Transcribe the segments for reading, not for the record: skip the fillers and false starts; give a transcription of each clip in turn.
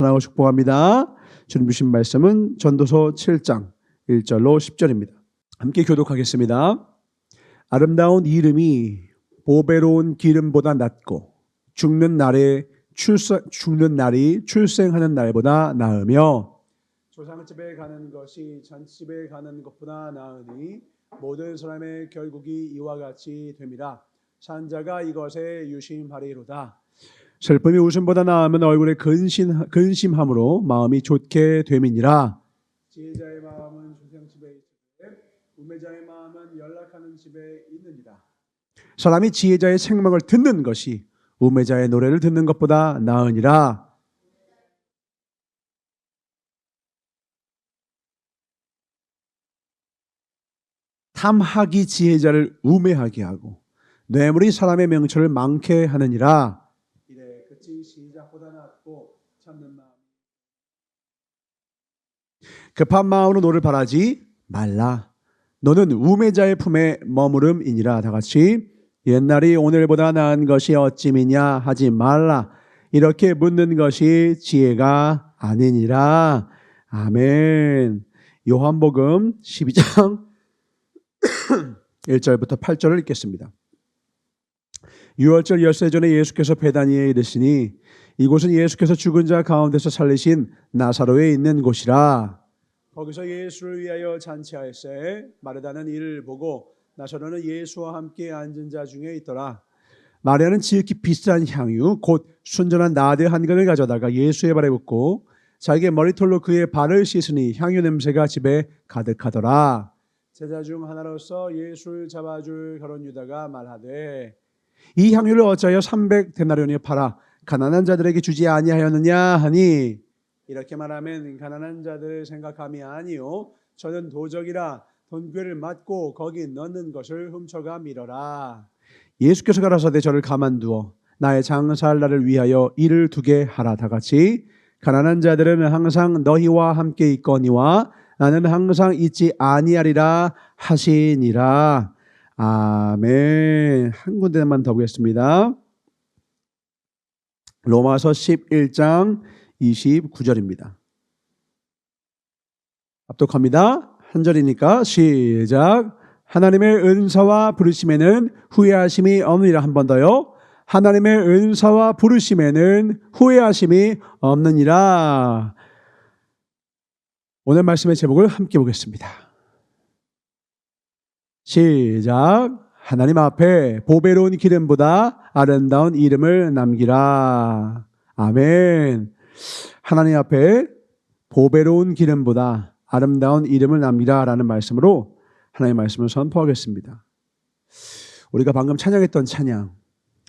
하나고 축복합니다. 주님 주신 말씀은 전도서 7장 1절로 10절입니다. 함께 교독하겠습니다. 아름다운 이름이 보배로운 기름보다 낫고 죽는 날이 출생하는 날보다 나으며 조상집에 가는 것이 잔집에 가는 것보다 나으니 모든 사람의 결국이 이와 같이 됨이라. 산자가 이것에 유심하리로다. 슬픔이 웃음보다 나으면 얼굴에 근심함으로 마음이 좋게 됨이니라. 지혜자의 마음은 조상집에 있으되 우매자의 마음은 연락하는 집에 있느니라. 사람이 지혜자의 책망을 듣는 것이 우매자의 노래를 듣는 것보다 나으니라. 탐하기 지혜자를 우매하게 하고 뇌물이 사람의 명철을 망케 하느니라. 이래 끝이 시작보다 낫고 참는 마음. 급한 마음으로 너를 바라지 말라. 너는 우매자의 품에 머무름이니라. 다 같이 옛날이 오늘보다 나은 것이 어찌미냐 하지 말라. 이렇게 묻는 것이 지혜가 아니니라. 아멘. 요한복음 12장 1절부터 8절을 읽겠습니다. 6월절 엿새 전에 예수께서 베다니에 이르시니 이곳은 예수께서 죽은 자 가운데서 살리신 나사로에 있는 곳이라. 거기서 예수를 위하여 잔치하였세. 마르다는 이를 보고 나사로는 예수와 함께 앉은 자 중에 있더라. 마리아는 지극히 비싼 향유 곧 순전한 나드 한 근을 가져다가 예수의 발에 붓고 자기의 머리털로 그의 발을 씻으니 향유 냄새가 집에 가득하더라. 제자 중 하나로서 예수를 잡아줄 가룟 유다가 말하되 이 향유를 어찌하여 300데나리온에 팔아 가난한 자들에게 주지 아니하였느냐 하니, 이렇게 말하면 가난한 자들을 생각함이 아니요 저는 도적이라 돈꾀를 맞고 거기 넣는 것을 훔쳐가 밀어라. 예수께서 가라사대 저를 가만두어 나의 장사할 날을 위하여 일을 두게 하라. 다 같이 가난한 자들은 항상 너희와 함께 있거니와 나는 항상 있지 아니하리라 하시니라. 아멘. 한 군데만 더 보겠습니다. 로마서 11장 29절입니다. 압독합니다. 한 절이니까 시작. 하나님의 은사와 부르심에는 후회하심이 없느니라. 한 번 더요. 하나님의 은사와 부르심에는 후회하심이 없느니라. 오늘 말씀의 제목을 함께 보겠습니다. 시작. 하나님 앞에 보배로운 기름보다 아름다운 이름을 남기라. 아멘. 하나님 앞에 보배로운 기름보다 아름다운 이름을 남기라 라는 말씀으로 하나님의 말씀을 선포하겠습니다. 우리가 방금 찬양했던 찬양,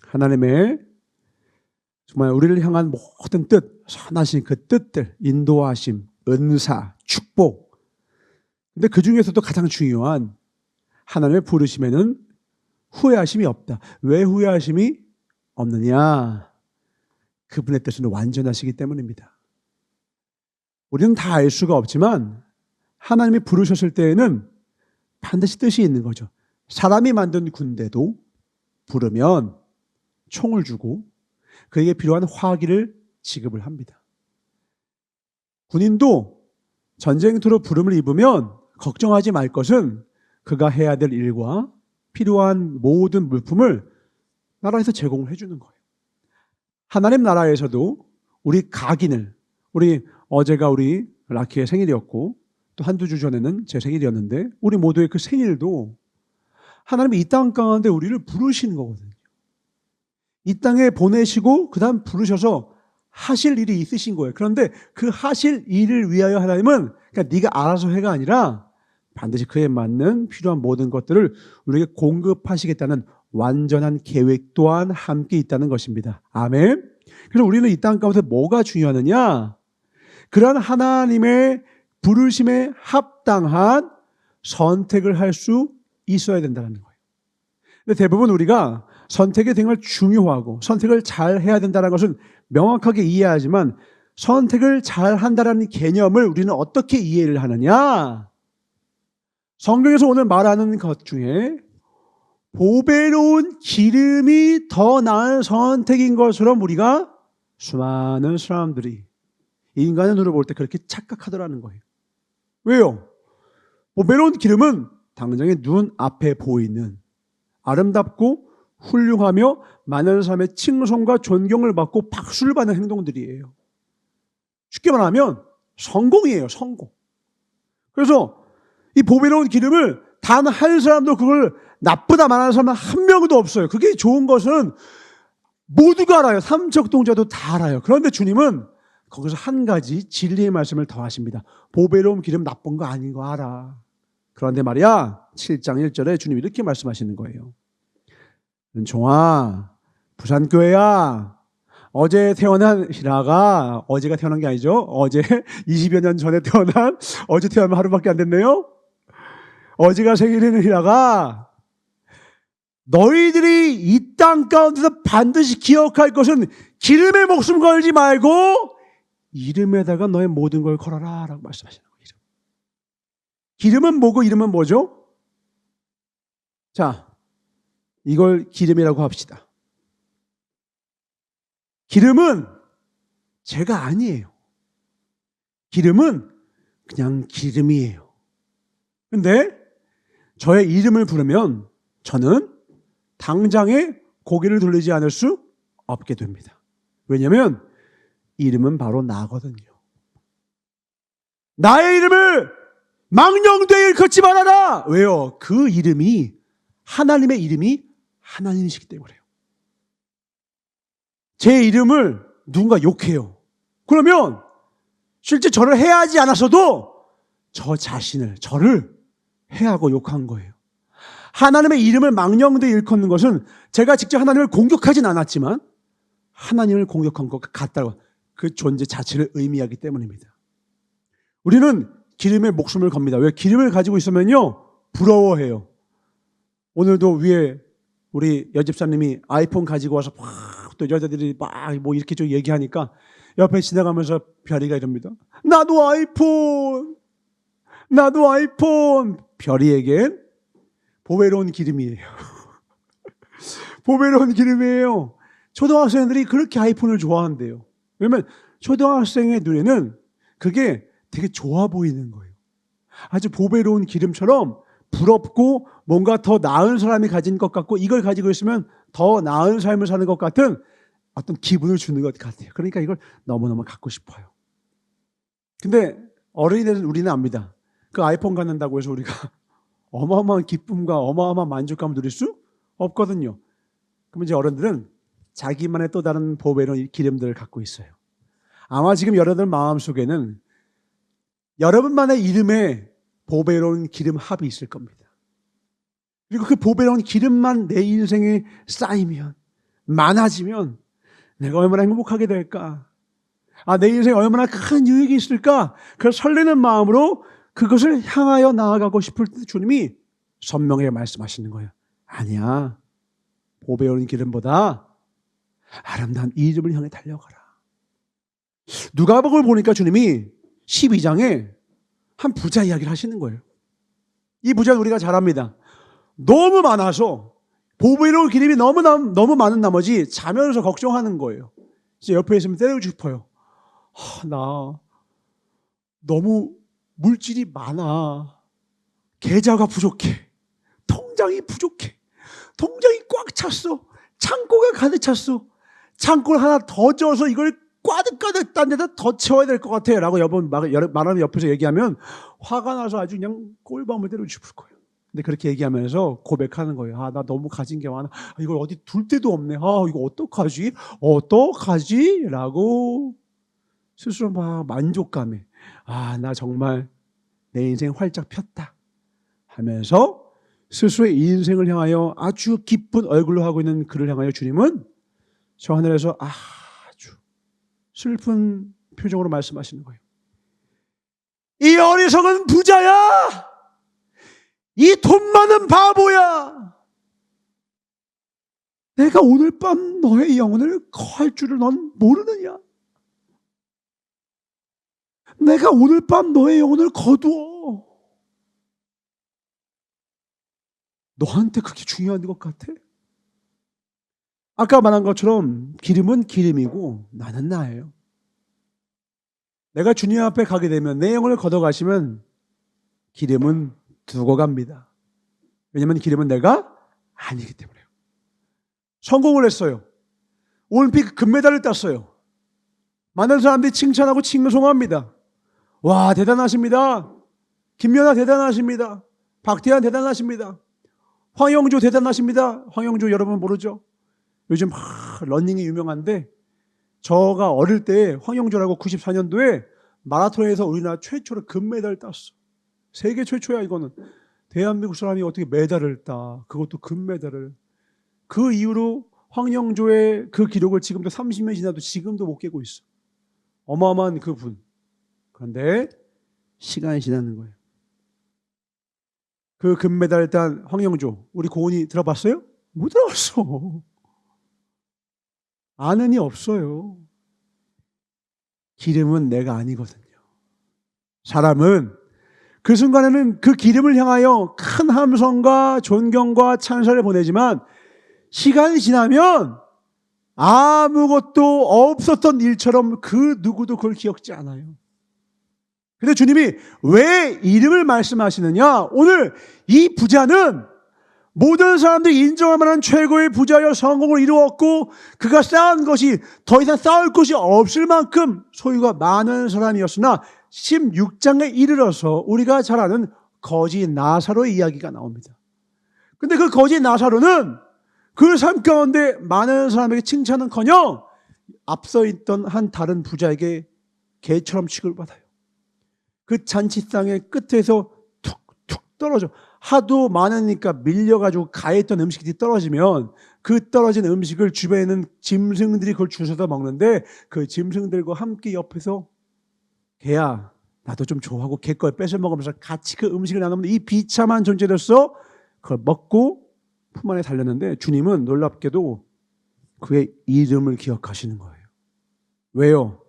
하나님의 정말 우리를 향한 모든 뜻, 선하신 그 뜻들, 인도하심, 은사, 축복. 근데 그 중에서도 가장 중요한 하나님의 부르심에는 후회하심이 없다. 왜 후회하심이 없느냐? 그분의 뜻은 완전하시기 때문입니다. 우리는 다 알 수가 없지만 하나님이 부르셨을 때에는 반드시 뜻이 있는 거죠. 사람이 만든 군대도 부르면 총을 주고 그에게 필요한 화기를 지급을 합니다. 군인도 전쟁터로 부름을 입으면 걱정하지 말 것은 그가 해야 될 일과 필요한 모든 물품을 나라에서 제공을 해주는 거예요. 하나님 나라에서도 우리 각인을, 어제가 우리 라키의 생일이었고 또 한두 주 전에는 제 생일이었는데 우리 모두의 그 생일도 하나님이 이 땅 가운데 우리를 부르신 거거든요. 이 땅에 보내시고 그 다음 부르셔서 하실 일이 있으신 거예요. 그런데 그 하실 일을 위하여 하나님은 그러니까 네가 알아서 해가 아니라 반드시 그에 맞는 필요한 모든 것들을 우리에게 공급하시겠다는 완전한 계획 또한 함께 있다는 것입니다. 아멘. 그래서 우리는 이 땅 가운데 뭐가 중요하느냐? 그러한 하나님의 부르심에 합당한 선택을 할 수 있어야 된다는 거예요. 근데 대부분 우리가 선택이 정말 중요하고 선택을 잘 해야 된다는 것은 명확하게 이해하지만 선택을 잘 한다는 개념을 우리는 어떻게 이해를 하느냐? 성경에서 오늘 말하는 것 중에 보배로운 기름이 더 나은 선택인 것처럼 우리가 수많은 사람들이 인간의 눈으로 볼 때 그렇게 착각하더라는 거예요. 왜요? 보배로운 기름은 당장에 눈 앞에 보이는 아름답고 훌륭하며 많은 사람의 칭송과 존경을 받고 박수를 받는 행동들이에요. 쉽게 말하면 성공이에요, 성공. 그래서 이 보배로운 기름을 단 한 사람도 그걸 나쁘다 말하는 사람은 한 명도 없어요. 그게 좋은 것은 모두가 알아요. 삼척동자도 다 알아요. 그런데 주님은 거기서 한 가지 진리의 말씀을 더하십니다. 보배로운 기름 나쁜 거 아닌 거 알아. 그런데 말이야 7장 1절에 주님이 이렇게 말씀하시는 거예요. 은총아, 부산교회야, 어제 태어난 희라가, 어제가 태어난 게 아니죠. 어제 20여 년 전에 태어난, 어제 태어나면 하루밖에 안 됐네요. 어제가 생일인 희라가, 너희들이 이 땅 가운데서 반드시 기억할 것은 기름에 목숨 걸지 말고 이름에다가 너의 모든 걸 걸어라 라고 말씀하시는 거예요. 기름은 뭐고 이름은 뭐죠? 자, 이걸 기름이라고 합시다. 기름은 제가 아니에요. 기름은 그냥 기름이에요. 근데 저의 이름을 부르면 저는 당장에 고개를 돌리지 않을 수 없게 됩니다. 왜냐하면 이름은 바로 나거든요. 나의 이름을 망령되이 일컫지 말아라. 왜요? 그 이름이 하나님의 이름이 하나님이시기 때문에요. 제 이름을 누군가 욕해요. 그러면 실제 저를 해하지 않았어도 저 자신을, 저를 해하고 욕한 거예요. 하나님의 이름을 망령되이 일컫는 것은 제가 직접 하나님을 공격하진 않았지만 하나님을 공격한 것 같다고 그 존재 자체를 의미하기 때문입니다. 우리는 기름에 목숨을 겁니다. 왜? 기름을 가지고 있으면요 부러워해요. 오늘도 위에 우리 여집사님이 아이폰 가지고 와서 막 또 여자들이 막 뭐 이렇게 좀 얘기하니까 옆에 지나가면서 별이가 이럽니다. 나도 아이폰, 나도 아이폰. 별이에겐 보배로운 기름이에요. 보배로운 기름이에요. 초등학생들이 그렇게 아이폰을 좋아한대요. 왜냐면 초등학생의 눈에는 그게 되게 좋아 보이는 거예요. 아주 보배로운 기름처럼 부럽고 뭔가 더 나은 사람이 가진 것 같고 이걸 가지고 있으면 더 나은 삶을 사는 것 같은 어떤 기분을 주는 것 같아요. 그러니까 이걸 너무너무 갖고 싶어요. 근데 어른이 되는 우리는 압니다. 그 아이폰 갖는다고 해서 우리가 어마어마한 기쁨과 어마어마한 만족감을 누릴 수 없거든요. 그럼 이제 어른들은 자기만의 또 다른 보배로운 기름들을 갖고 있어요. 아마 지금 여러분들 마음속에는 여러분만의 이름에 보배로운 기름 합이 있을 겁니다. 그리고 그 보배로운 기름만 내 인생에 쌓이면, 많아지면 내가 얼마나 행복하게 될까? 내 인생에 얼마나 큰 유익이 있을까? 그 설레는 마음으로 그것을 향하여 나아가고 싶을 때 주님이 선명하게 말씀하시는 거예요. 아니야. 보배로운 기름보다 아름다운 이 이름을 향해 달려가라. 누가복음을 보니까 주님이 12장에 한 부자 이야기를 하시는 거예요. 이 부자는 우리가 잘 압니다. 너무 많아서 보배로운 기름이 너무 많은 나머지 자면서 걱정하는 거예요. 이제 옆에 있으면 때리고 싶어요. 나 너무 물질이 많아. 계좌가 부족해. 통장이 부족해. 통장이 꽉 찼어. 창고가 가득 찼어. 창고를 하나 더 져서 이걸 꽈득꽈득 딴 데다 더 채워야 될 것 같아 라고 말하면 옆에서 얘기하면 화가 나서 아주 그냥 꼴밤을 때리고 싶을 거예요. 근데 그렇게 얘기하면서 고백하는 거예요. 나 너무 가진 게 많아. 이걸 어디 둘 데도 없네. 이거 어떡하지? 어떡하지? 라고 스스로 막 만족감에 나 정말 내 인생 활짝 폈다 하면서 스스로의 인생을 향하여 아주 기쁜 얼굴로 하고 있는 그를 향하여 주님은 저 하늘에서 아주 슬픈 표정으로 말씀하시는 거예요. 이 어리석은 부자야! 이 돈 많은 바보야! 내가 오늘 밤 너의 영혼을 거할 줄을 넌 모르느냐? 내가 오늘 밤 너의 영혼을 거두어. 너한테 그렇게 중요한 것 같아? 아까 말한 것처럼 기름은 기름이고 나는 나예요. 내가 주님 앞에 가게 되면 내 영혼을 걷어가시면 기름은 두고 갑니다. 왜냐하면 기름은 내가 아니기 때문에요. 성공을 했어요. 올림픽 금메달을 땄어요. 많은 사람들이 칭찬하고 칭송합니다. 와, 대단하십니다. 김연아 대단하십니다. 박태환 대단하십니다. 황영조 대단하십니다. 황영조 여러분 모르죠? 요즘 러닝이 유명한데 저가 어릴 때 황영조라고 94년도에 마라톤에서 우리나라 최초로 금메달을 땄어. 세계 최초야 이거는. 대한민국 사람이 어떻게 메달을 따. 그것도 금메달을. 그 이후로 황영조의 그 기록을 지금도 30년 지나도 지금도 못 깨고 있어. 어마어마한 그분. 그런데 시간이 지나는 거예요. 그 금메달을 딴 황영조, 우리 고은이 들어봤어요? 못 들어봤어. 아는 이 없어요. 기름은 내가 아니거든요. 사람은 그 순간에는 그 기름을 향하여 큰 함성과 존경과 찬사를 보내지만 시간이 지나면 아무것도 없었던 일처럼 그 누구도 그걸 기억지 않아요. 근데 주님이 왜 이름을 말씀하시느냐? 오늘 이 부자는 모든 사람들이 인정할 만한 최고의 부자여 성공을 이루었고 그가 쌓은 것이 더 이상 쌓을 것이 없을 만큼 소유가 많은 사람이었으나 16장에 이르러서 우리가 잘 아는 거지 나사로의 이야기가 나옵니다. 근데 그 거지 나사로는 그 삶 가운데 많은 사람에게 칭찬은커녕 앞서 있던 한 다른 부자에게 개처럼 취급받아요. 그 잔치상의 끝에서 툭툭 떨어져. 하도 많으니까 밀려가지고 가했던 음식이 떨어지면 그 떨어진 음식을 주변에 있는 짐승들이 그걸 주워다 먹는데 그 짐승들과 함께 옆에서 개야 나도 좀 줘 하고 개 걸 뺏어 먹으면서 같이 그 음식을 나누면 이 비참한 존재로서 그걸 먹고 품 안에 달렸는데 주님은 놀랍게도 그의 이름을 기억하시는 거예요. 왜요?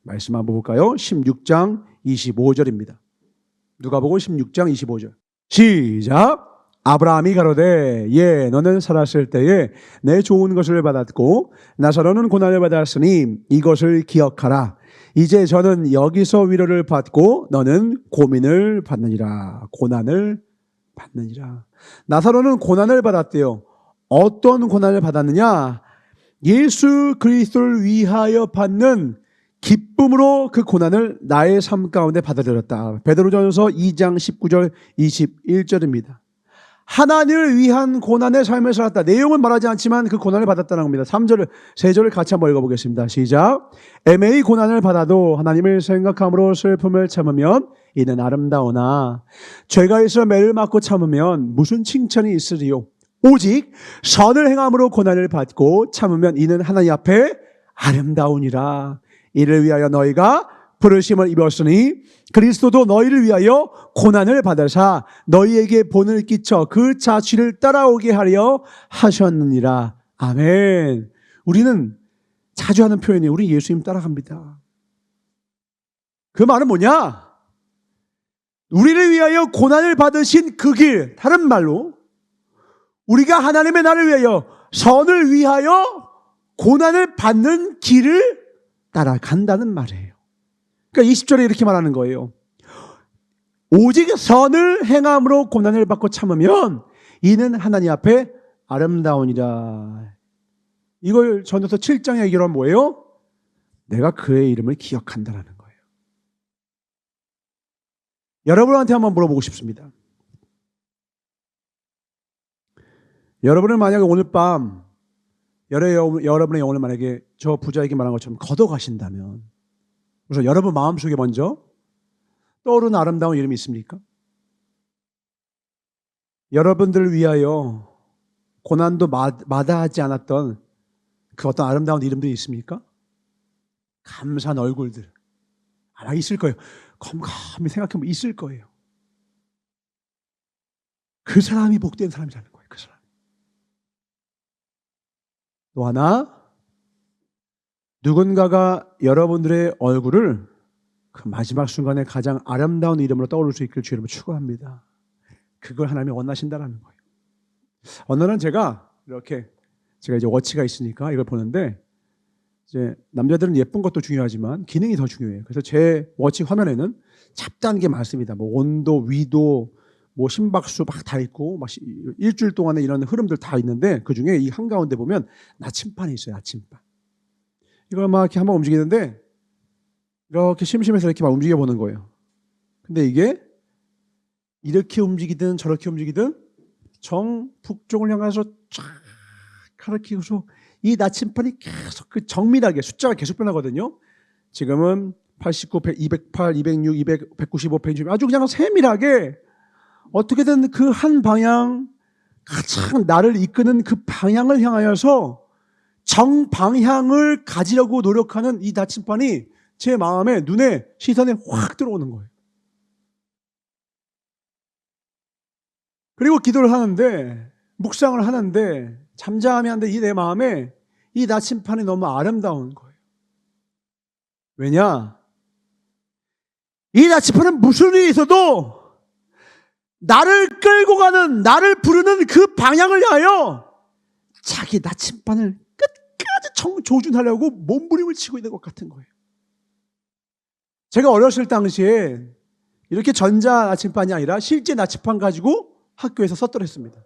말씀 한번 볼까요? 16장 25절입니다. 누가복음 16장 25절. 시작. 아브라함이 가로되 예 너는 살았을 때에 내 좋은 것을 받았고 나사로는 고난을 받았으니 이것을 기억하라. 이제 저는 여기서 위로를 받고 너는 고민을 받느니라. 고난을 받느니라. 나사로는 고난을 받았대요. 어떤 고난을 받았느냐? 예수 그리스도를 위하여 받는 기쁨으로 그 고난을 나의 삶 가운데 받아들였다. 베드로전서 2장 19절 21절입니다. 하나님을 위한 고난의 삶을 살았다. 내용은 말하지 않지만 그 고난을 받았다는 겁니다. 3절, 3절을 같이 한번 읽어보겠습니다. 시작. 애매히 고난을 받아도 하나님을 생각함으로 슬픔을 참으면 이는 아름다우나 죄가 있어 매를 맞고 참으면 무슨 칭찬이 있으리요. 오직 선을 행함으로 고난을 받고 참으면 이는 하나님 앞에 아름다우니라. 이를 위하여 너희가 부르심을 입었으니 그리스도도 너희를 위하여 고난을 받으사 너희에게 본을 끼쳐 그 자취를 따라오게 하려 하셨느니라. 아멘. 우리는 자주 하는 표현이에요. 우리 예수님 따라갑니다. 그 말은 뭐냐? 우리를 위하여 고난을 받으신 그 길, 다른 말로 우리가 하나님의 나를 위하여 선을 위하여 고난을 받는 길을 따라간다는 말이에요. 그러니까 20절에 이렇게 말하는 거예요. 오직 선을 행함으로 고난을 받고 참으면 이는 하나님 앞에 아름다우니라. 이걸 전도서 7장에 얘기하면 뭐예요? 내가 그의 이름을 기억한다라는 거예요. 여러분한테 한번 물어보고 싶습니다. 여러분은 만약에 오늘 밤 여러분의 영혼을 만약에 저 부자에게 말한 것처럼 걷어가신다면 우선 여러분 마음속에 먼저 떠오르는 아름다운 이름이 있습니까? 여러분들을 위하여 고난도 마다하지 않았던 그 어떤 아름다운 이름들이 있습니까? 감사한 얼굴들 아마 있을 거예요. 곰곰이 생각해보면 있을 거예요. 그 사람이 복된 사람이라는 거예요. 그 사람. 또 하나, 누군가가 여러분들의 얼굴을 그 마지막 순간에 가장 아름다운 이름으로 떠올릴 수 있기를 주님을 축원합니다. 그걸 하나님이 원하신다는 거예요. 어느 날 제가 이제 워치가 있으니까 이걸 보는데 이제 남자들은 예쁜 것도 중요하지만 기능이 더 중요해요. 그래서 제 워치 화면에는 잡다한 게 많습니다. 뭐 온도, 위도, 뭐 심박수 막 다 있고 막 일주일 동안에 이런 흐름들 다 있는데 그 중에 이 한가운데 보면 나침판이 있어요. 나침판. 이걸 막 이렇게 한번 움직이는데 이렇게 심심해서 이렇게 막 움직여 보는 거예요. 근데 이게 이렇게 움직이든 저렇게 움직이든 정북쪽을 향해서 쫙 가리키고서 이 나침판이 계속 그 정밀하게 숫자가 계속 변하거든요. 지금은 89, 100, 208, 206, 200, 195, 120 아주 그냥 세밀하게 어떻게든 그 한 방향 가장 나를 이끄는 그 방향을 향하여서 정방향을 가지려고 노력하는 이 나침판이 제 마음에 눈에 시선에 확 들어오는 거예요. 그리고 기도를 하는데 묵상을 하는데 잠잠히 하는데 이 내 마음에 이 나침판이 너무 아름다운 거예요. 왜냐? 이 나침판은 무슨 일이 있어도 나를 끌고 가는, 나를 부르는 그 방향을 향하여 자기 나침판을 끝까지 조준하려고 몸부림을 치고 있는 것 같은 거예요. 제가 어렸을 당시에 이렇게 전자 나침판이 아니라 실제 나침판 가지고 학교에서 썼더랬습니다.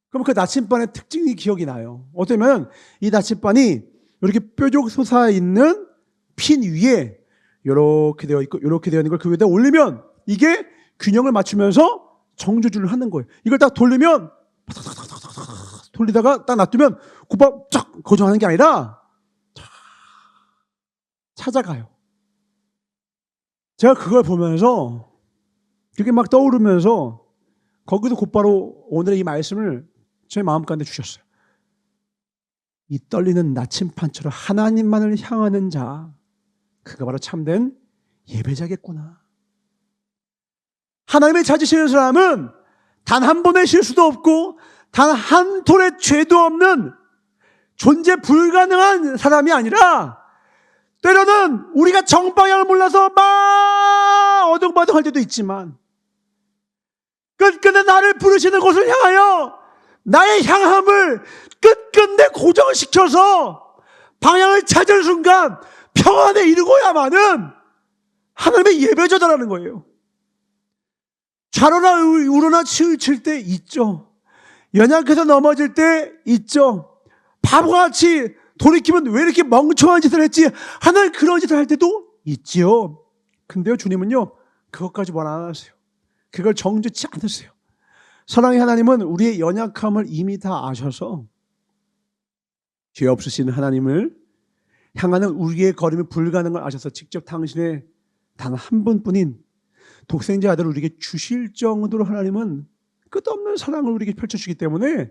그럼 그 나침판의 특징이 기억이 나요. 어쩌면 이 나침판이 이렇게 뾰족 솟아있는 핀 위에 이렇게 되어 있고 이렇게 되어 있는 걸 그 위에다 올리면 이게 균형을 맞추면서 정조준을 하는 거예요. 이걸 딱 돌리면 돌리다가 딱 놔두면 곧바로 쫙 고정하는 게 아니라 찾아가요. 제가 그걸 보면서 그게 막 떠오르면서 거기도 곧바로 오늘의 이 말씀을 제 마음 가운데 주셨어요. 이 떨리는 나침판처럼 하나님만을 향하는 자, 그가 바로 참된 예배자겠구나. 하나님을 찾으시는 사람은 단 한 번의 실수도 없고 단 한 톨의 죄도 없는 존재 불가능한 사람이 아니라 때로는 우리가 정방향을 몰라서 막 어둥바둥할 때도 있지만 끝끝내 나를 부르시는 곳을 향하여 나의 향함을 끝끝내 고정시켜서 방향을 찾을 순간 평안에 이르고야만은 하나님의 예배자라는 거예요. 좌로나 우로나 치우칠 때 있죠. 연약해서 넘어질 때 있죠. 바보같이 돌이키면 왜 이렇게 멍청한 짓을 했지? 하나님 그런 짓을 할 때도 있지요. 근데요, 주님은요, 그것까지 뭘 안 하세요. 그걸 정죄치 않으세요. 사랑의 하나님은 우리의 연약함을 이미 다 아셔서 죄 없으신 하나님을 향하는 우리의 걸음이 불가능한 걸 아셔서 직접 당신의 단 한 분뿐인 독생자 아들을 우리에게 주실 정도로 하나님은 끝없는 사랑을 우리에게 펼쳐주기 때문에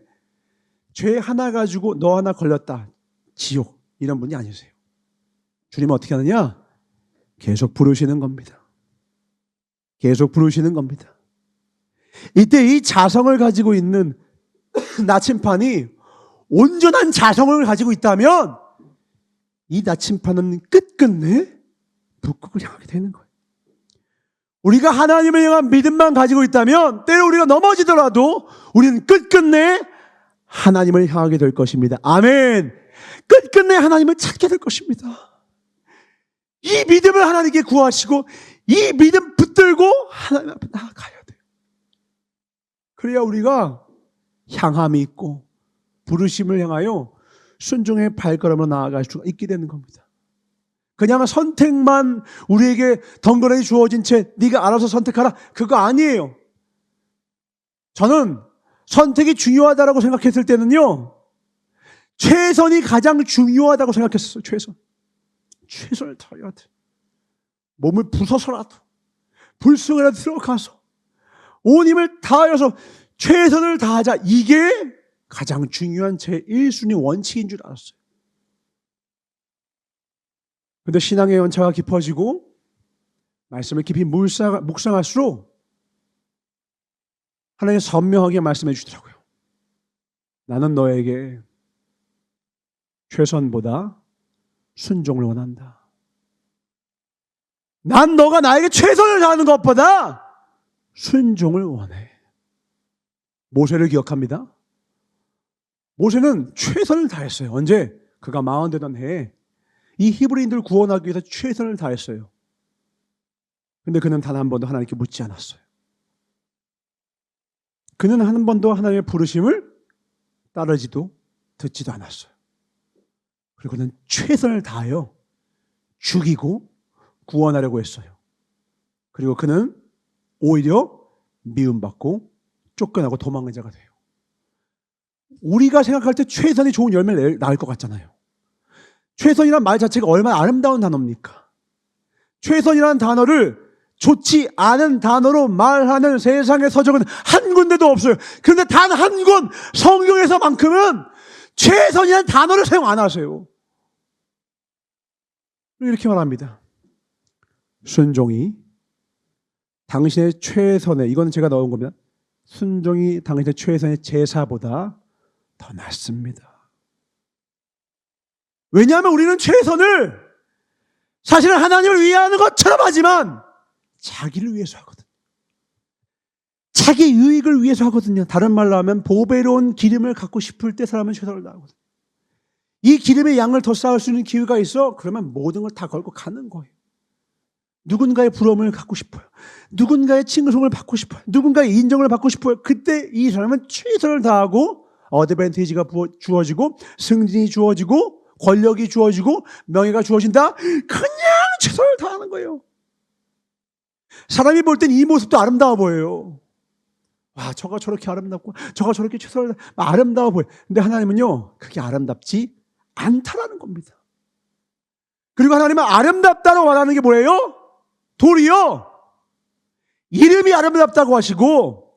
죄 하나 가지고 너 하나 걸렸다, 지옥, 이런 분이 아니세요. 주님은 어떻게 하느냐? 계속 부르시는 겁니다. 계속 부르시는 겁니다. 이때 이 자성을 가지고 있는 나침판이 온전한 자성을 가지고 있다면 이 나침판은 끝끝내 북극을 향하게 되는 거예요. 우리가 하나님을 향한 믿음만 가지고 있다면 때로 우리가 넘어지더라도 우리는 끝끝내 하나님을 향하게 될 것입니다. 아멘. 끝끝내 하나님을 찾게 될 것입니다. 이 믿음을 하나님께 구하시고 이 믿음 붙들고 하나님 앞에 나아가야 돼요. 그래야 우리가 향함이 있고 부르심을 향하여 순종의 발걸음으로 나아갈 수가 있게 되는 겁니다. 그냥 선택만 우리에게 덩그러니 주어진 채 네가 알아서 선택하라, 그거 아니에요. 저는 선택이 중요하다고 생각했을 때는요, 최선이 가장 중요하다고 생각했어요. 최선을 다해야 돼. 몸을 부숴서라도 불쑥이라도 들어가서 온 힘을 다하여서 최선을 다하자. 이게 가장 중요한 제 1순위 원칙인 줄 알았어요. 그런데 신앙의 연차가 깊어지고 말씀을 깊이 묵상할수록 하나님 선명하게 말씀해 주시더라고요. 나는 너에게 최선보다 순종을 원한다. 난 너가 나에게 최선을 다하는 것보다 순종을 원해. 모세를 기억합니다. 모세는 최선을 다했어요. 언제? 그가 40 되던 해에 이 히브리인들을 구원하기 위해서 최선을 다했어요. 근데 그는 단 한 번도 하나님께 묻지 않았어요. 그는 한 번도 하나님의 부르심을 따르지도 듣지도 않았어요. 그리고 그는 최선을 다하여 죽이고 구원하려고 했어요. 그리고 그는 오히려 미움받고 쫓겨나고 도망간 자가 돼요. 우리가 생각할 때 최선이 좋은 열매를 낳을 것 같잖아요. 최선이란 말 자체가 얼마나 아름다운 단어입니까? 최선이라는 단어를 좋지 않은 단어로 말하는 세상의 서적은 한 군데도 없어요. 그런데 단 한 권 성경에서만큼은 최선이라는 단어를 사용 안 하세요. 이렇게 말합니다. 순종이 당신의 최선의, 이거는 제가 넣은 겁니다. 순종이 당신의 최선의 제사보다 더 낫습니다. 왜냐하면 우리는 최선을 사실은 하나님을 위하는 것처럼 하지만 자기를 위해서 하거든. 자기 유익을 위해서 하거든요. 다른 말로 하면 보배로운 기름을 갖고 싶을 때 사람은 최선을 다하거든. 이 기름의 양을 더 쌓을 수 있는 기회가 있어? 그러면 모든 걸 다 걸고 가는 거예요. 누군가의 부러움을 갖고 싶어요. 누군가의 칭송을 받고 싶어요. 누군가의 인정을 받고 싶어요. 그때 이 사람은 최선을 다하고 어드밴티지가 주어지고 승진이 주어지고 권력이 주어지고 명예가 주어진다. 그냥 최선을 다하는 거예요. 사람이 볼 땐 이 모습도 아름다워 보여요. 와, 저가 저렇게 아름답고 저가 저렇게 최선을 아름다워 보여요. 근데 하나님은요, 그게 아름답지 않다라는 겁니다. 그리고 하나님은 아름답다고 말하는 게 뭐예요? 도리어 이름이 아름답다고 하시고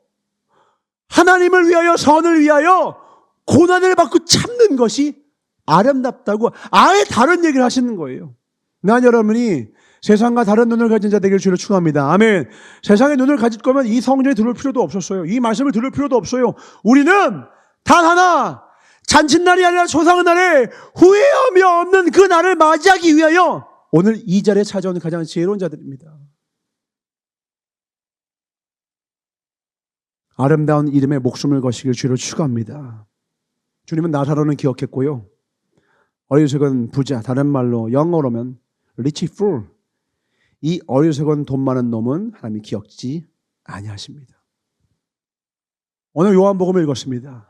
하나님을 위하여 선을 위하여 고난을 받고 참는 것이 아름답다고 아예 다른 얘기를 하시는 거예요. 난 여러분이 세상과 다른 눈을 가진 자 되기를 주로 축원합니다. 아멘. 세상의 눈을 가질 거면 이 성경에 들을 필요도 없었어요. 이 말씀을 들을 필요도 없어요. 우리는 단 하나, 잔칫날이 아니라 조상의 날에 후회하며 없는 그 날을 맞이하기 위하여 오늘 이 자리에 찾아온 가장 지혜로운 자들입니다. 아름다운 이름에 목숨을 거시길 주로 축원합니다. 주님은 나사로는 기억했고요. 어리석은 부자, 다른 말로 영어로면 rich fool, 이 어리석은 돈 많은 놈은 하나님이 기억지 아니하십니다. 오늘 요한복음을 읽었습니다.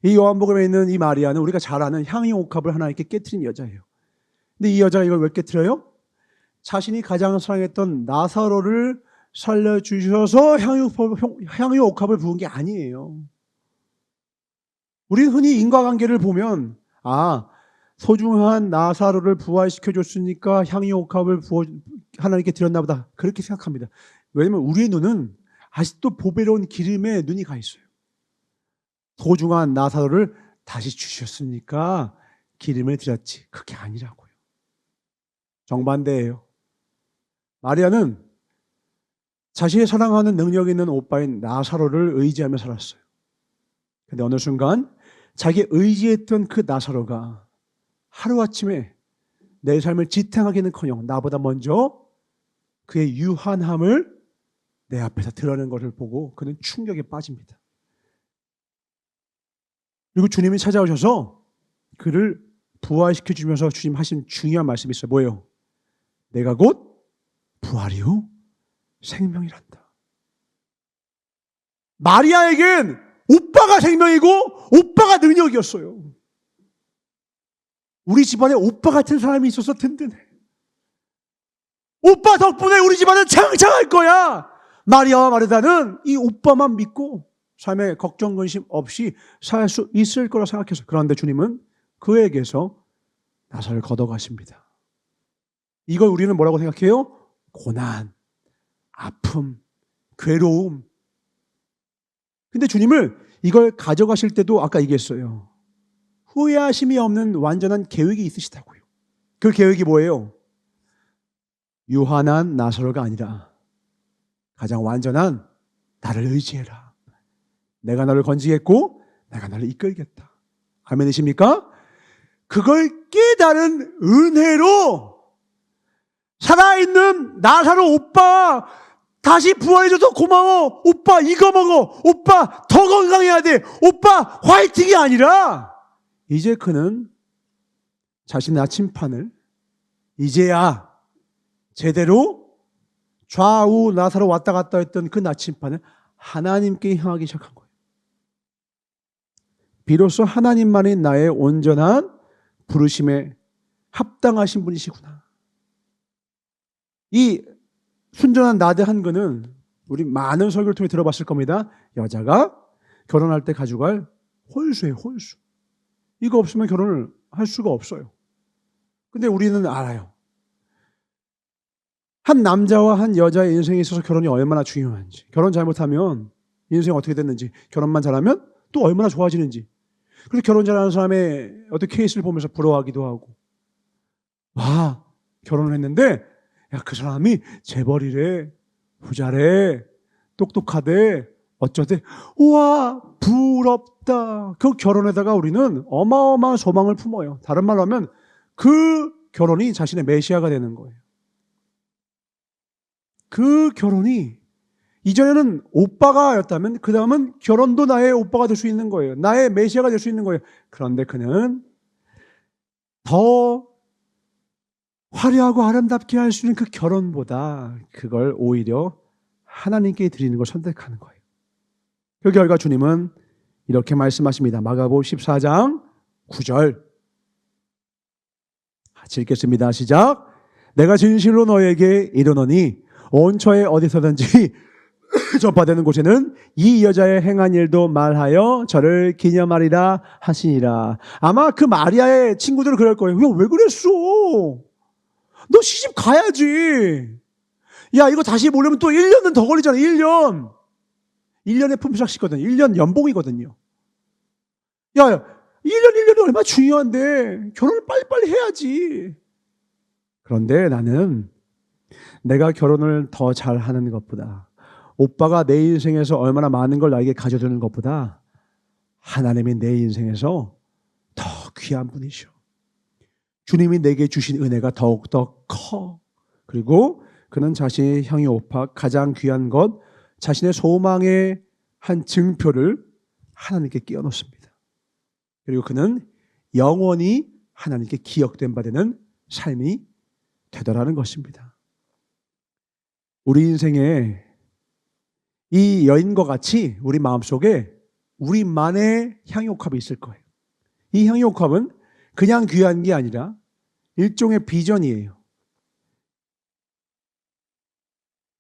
이 요한복음에 있는 이 마리아는 우리가 잘 아는 향유 옥합을 하나님께 깨트린 여자예요. 근데 이 여자가 이걸 왜 깨트려요? 자신이 가장 사랑했던 나사로를 살려주셔서 향유 옥합을 부은 게 아니에요. 우리는 흔히 인과관계를 보면 소중한 나사로를 부활시켜줬으니까 향유 옥합을 하나님께 드렸나 보다, 그렇게 생각합니다. 왜냐하면 우리의 눈은 아직도 보배로운 기름에 눈이 가 있어요. 소중한 나사로를 다시 주셨으니까 기름을 드렸지, 그게 아니라고요. 정반대예요. 마리아는 자신이 사랑하는 능력 있는 오빠인 나사로를 의지하며 살았어요. 근데 어느 순간 자기 의지했던 그 나사로가 하루아침에 내 삶을 지탱하기는커녕 나보다 먼저 그의 유한함을 내 앞에서 드러낸 것을 보고 그는 충격에 빠집니다. 그리고 주님이 찾아오셔서 그를 부활시켜 주면서 주님 하신 중요한 말씀이 있어요. 뭐예요? 내가 곧 부활이요 생명이란다. 마리아에겐 오빠가 생명이고 오빠가 능력이었어요. 우리 집안에 오빠 같은 사람이 있어서 든든해. 오빠 덕분에 우리 집안은 창창할 거야. 마리아와 마르다는 이 오빠만 믿고 삶에 걱정 근심 없이 살 수 있을 거라 생각해서, 그런데 주님은 그에게서 나사를 걷어가십니다. 이걸 우리는 뭐라고 생각해요? 고난, 아픔, 괴로움. 근데 주님을 이걸 가져가실 때도 아까 얘기했어요. 후회하심이 없는 완전한 계획이 있으시다고요. 그 계획이 뭐예요? 유한한 나사로가 아니라 가장 완전한 나를 의지해라. 내가 너를 건지겠고 내가 너를 이끌겠다. 아멘이십니까? 그걸 깨달은 은혜로 살아있는 나사로 오빠 다시 부활해줘서 고마워. 오빠 이거 먹어. 오빠 더 건강해야 돼. 오빠 화이팅이 아니라 이제 그는 자신의 나침판을 이제야 제대로 좌우 나사로 왔다 갔다 했던 그 나침반을 하나님께 향하기 시작한 거예요. 비로소 하나님만이 나의 온전한 부르심에 합당하신 분이시구나. 이 순전한 나대 한 거는 우리 많은 설교를 통해 들어봤을 겁니다. 여자가 결혼할 때 가져갈 홀수예요, 홀수. 이거 없으면 결혼을 할 수가 없어요. 근데 우리는 알아요. 한 남자와 한 여자의 인생에 있어서 결혼이 얼마나 중요한지, 결혼 잘못하면 인생 어떻게 됐는지, 결혼만 잘하면 또 얼마나 좋아지는지. 그래서 결혼 잘하는 사람의 어떤 케이스를 보면서 부러워하기도 하고, 와, 결혼을 했는데 야, 그 사람이 재벌이래, 부자래, 똑똑하대, 어쩌대. 우와, 부럽다. 그 결혼에다가 우리는 어마어마한 소망을 품어요. 다른 말로 하면 그 결혼이 자신의 메시아가 되는 거예요. 그 결혼이 이전에는 오빠가였다면 그 다음은 결혼도 나의 오빠가 될 수 있는 거예요. 나의 메시아가 될 수 있는 거예요. 그런데 그는 더 화려하고 아름답게 할 수 있는 그 결혼보다 그걸 오히려 하나님께 드리는 걸 선택하는 거예요. 그 결과 주님은 이렇게 말씀하십니다. 마가복음 14장 9절 같이 읽겠습니다. 시작. 내가 진실로 너에게 이르노니 온처에 어디서든지 전파되는 곳에는 이 여자의 행한 일도 말하여 저를 기념하리라 하시니라. 아마 그 마리아의 친구들은 그럴 거예요. 야, 왜 그랬어? 너 시집 가야지. 야, 이거 다시 모르면 또 1년은 더 걸리잖아. 1년. 1년의 품삯이거든요. 1년 연봉이거든요. 야, 1년이 얼마나 중요한데 결혼을 빨리빨리 해야지. 그런데 나는 내가 결혼을 더 잘하는 것보다, 오빠가 내 인생에서 얼마나 많은 걸 나에게 가져주는 것보다 하나님이 내 인생에서 더 귀한 분이셔. 주님이 내게 주신 은혜가 더욱더 커. 그리고 그는 자신의 향유 오파, 가장 귀한 것, 자신의 소망의 한 증표를 하나님께 끼워놓습니다. 그리고 그는 영원히 하나님께 기억된 바 되는 삶이 되더라는 것입니다. 우리 인생에 이 여인과 같이 우리 마음속에 우리만의 향유옥합이 있을 거예요. 이 향유옥합은 그냥 귀한 게 아니라 일종의 비전이에요.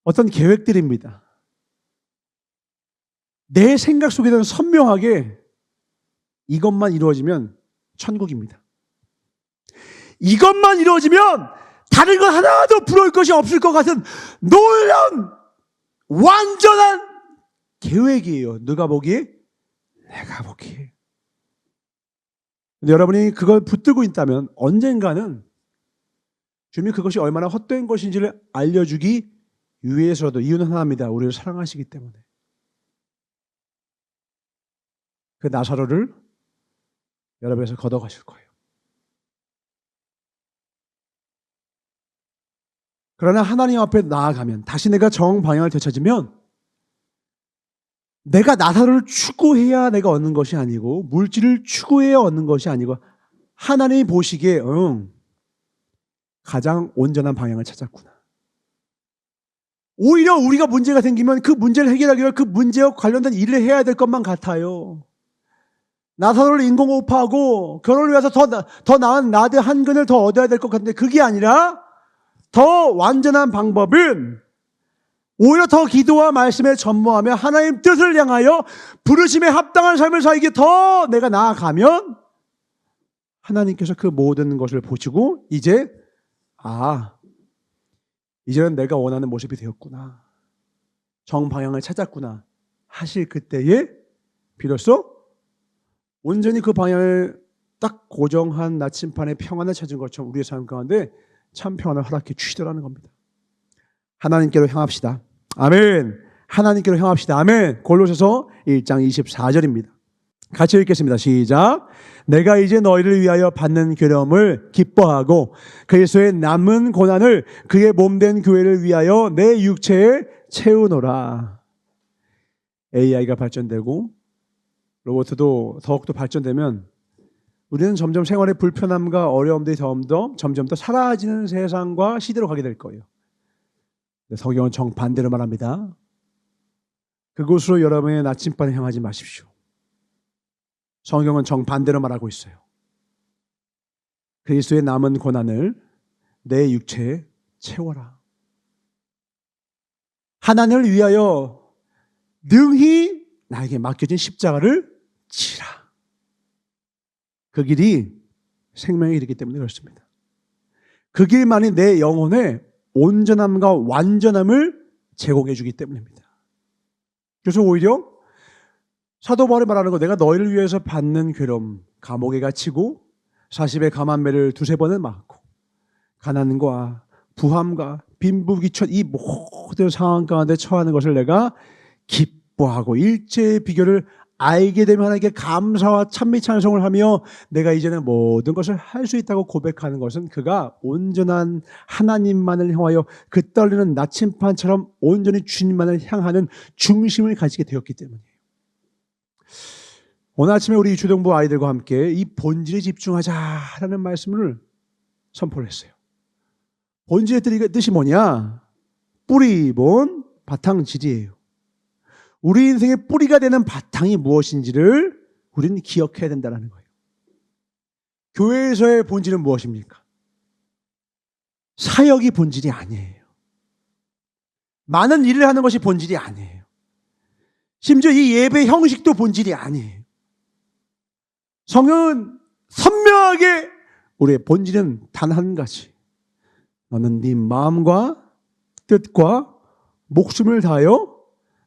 어떤 계획들입니다. 내 생각 속에는 선명하게 이것만 이루어지면 천국입니다. 이것만 이루어지면 다른 것 하나도 부러울 것이 없을 것 같은 놀라운 완전한 계획이에요. 누가 보기에? 내가 보기에. 근데 여러분이 그걸 붙들고 있다면 언젠가는 주님이 그것이 얼마나 헛된 것인지를 알려주기 위해서도 이유는 하나입니다. 우리를 사랑하시기 때문에. 그 나사로를 여러분에서 걷어가실 거예요. 그러나 하나님 앞에 나아가면, 다시 내가 정방향을 되찾으면 내가 나사로를 추구해야 내가 얻는 것이 아니고, 물질을 추구해야 얻는 것이 아니고, 하나님이 보시기에 가장 온전한 방향을 찾았구나. 오히려 우리가 문제가 생기면 그 문제를 해결하기 위해 그 문제와 관련된 일을 해야 될 것만 같아요. 나사로를 인공호흡하고 결혼을 위해서 더 나은 나대 한 근을 더 얻어야 될 것 같은데, 그게 아니라 더 완전한 방법은 오히려 더 기도와 말씀에 전무하며 하나님 뜻을 향하여 부르심에 합당한 삶을 살기에 더 내가 나아가면 하나님께서 그 모든 것을 보시고 이제는 내가 원하는 모습이 되었구나, 정방향을 찾았구나 하실 그때에 비로소 온전히 그 방향을 딱 고정한 나침판의 평안을 찾은 것처럼 우리의 삶 가운데 참 평안을 허락해 주시더라는 겁니다. 하나님께로 향합시다. 아멘. 하나님께로 향합시다. 아멘. 골로새서 1장 24절입니다. 같이 읽겠습니다. 시작. 내가 이제 너희를 위하여 받는 괴로움을 기뻐하고 그리스도의 남은 고난을 그의 몸된 교회를 위하여 내 육체에 채우노라. AI가 발전되고 로봇도 더욱더 발전되면 우리는 점점 생활의 불편함과 어려움들이 점점 더 사라지는 세상과 시대로 가게 될 거예요. 성경은 정반대로 말합니다. 그곳으로 여러분의 나침반을 향하지 마십시오. 성경은 정반대로 말하고 있어요. 그리스도의 남은 고난을 내 육체에 채워라. 하나님을 위하여 능히 나에게 맡겨진 십자가를 지라. 그 길이 생명의 길이기 때문에 그렇습니다. 그 길만이 내 영혼의 온전함과 완전함을 제공해 주기 때문입니다. 그래서 오히려 사도 바울이 말하는 거, 내가 너희를 위해서 받는 괴로움, 감옥에 갇히고 40의 감한매를 두세 번은 맞고 가난과 부함과 빈부귀천 이 모든 상황 가운데 처하는 것을 내가 기뻐하고 일체의 비결을 알게 되면 하나님께 감사와 찬미 찬송을 하며 내가 이제는 모든 것을 할 수 있다고 고백하는 것은 그가 온전한 하나님만을 향하여 그 떨리는 나침반처럼 온전히 주님만을 향하는 중심을 가지게 되었기 때문이에요. 오늘 아침에 우리 주동부 아이들과 함께 이 본질에 집중하자라는 말씀을 선포를 했어요. 본질의 뜻이 뭐냐? 뿌리 본 바탕질이에요. 우리 인생의 뿌리가 되는 바탕이 무엇인지를 우리는 기억해야 된다는 거예요. 교회에서의 본질은 무엇입니까? 사역이 본질이 아니에요. 많은 일을 하는 것이 본질이 아니에요. 심지어 이 예배 형식도 본질이 아니에요. 성경은 선명하게 우리의 본질은 단 한 가지. 너는 네 마음과 뜻과 목숨을 다하여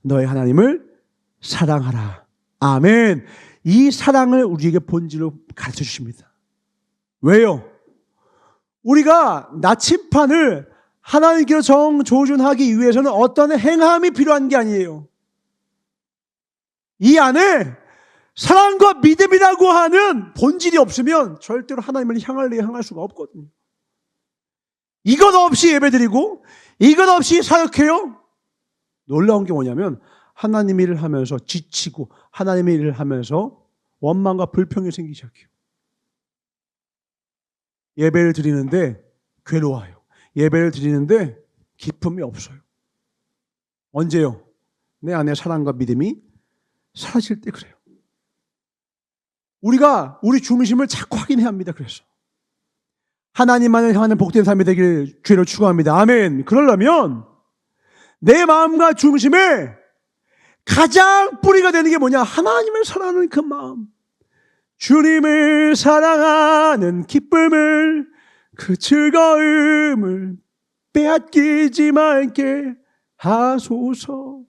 너의 하나님을 사랑하라. 아멘. 이 사랑을 우리에게 본질로 가르쳐 주십니다. 왜요? 우리가 나침반을 하나님께로 정조준하기 위해서는 어떤 행함이 필요한 게 아니에요. 이 안에 사랑과 믿음이라고 하는 본질이 없으면 절대로 하나님을 향할 수가 없거든요. 이것 없이 예배드리고 이것 없이 사역해요? 놀라운 게 뭐냐면 하나님 일을 하면서 지치고 하나님의 일을 하면서 원망과 불평이 생기기 시작해요. 예배를 드리는데 괴로워요. 예배를 드리는데 기쁨이 없어요. 언제요? 내 안에 사랑과 믿음이 사라질 때 그래요. 우리가 우리 중심을 자꾸 확인해야 합니다. 그래서 하나님만을 향하는 복된 삶이 되길 주로 축원합니다. 아멘. 그러려면 내 마음과 중심에 가장 뿌리가 되는 게 뭐냐? 하나님을 사랑하는 그 마음. 주님을 사랑하는 기쁨을, 그 즐거움을 빼앗기지 말게 하소서.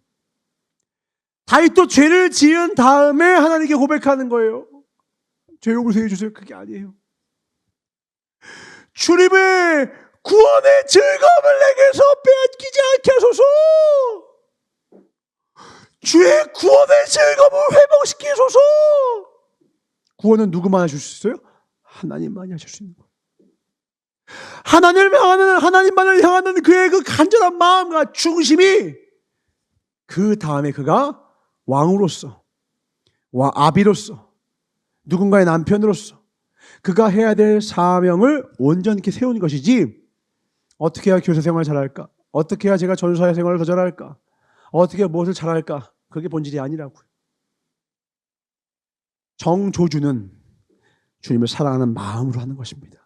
다윗도 죄를 지은 다음에 하나님께 고백하는 거예요. 죄 용서해 주세요. 그게 아니에요. 주님의 구원의 즐거움을 내게서 빼앗기지 않게 하소서. 주의 구원의 즐거움을 회복시키소서. 구원은 누구만 하실 수 있어요? 하나님만이 하실 수 있는 거예요. 하나님만을 향하는 그의 그 간절한 마음과 중심이 그 다음에 그가 왕으로서 아비로서 누군가의 남편으로서 그가 해야 될 사명을 온전히 세우는 것이지, 어떻게 해야 교사 생활을 잘할까? 어떻게 해야 제가 전도사 생활을 더 잘할까? 어떻게 해야 무엇을 잘할까? 그게 본질이 아니라고요. 정조주는 주님을 사랑하는 마음으로 하는 것입니다.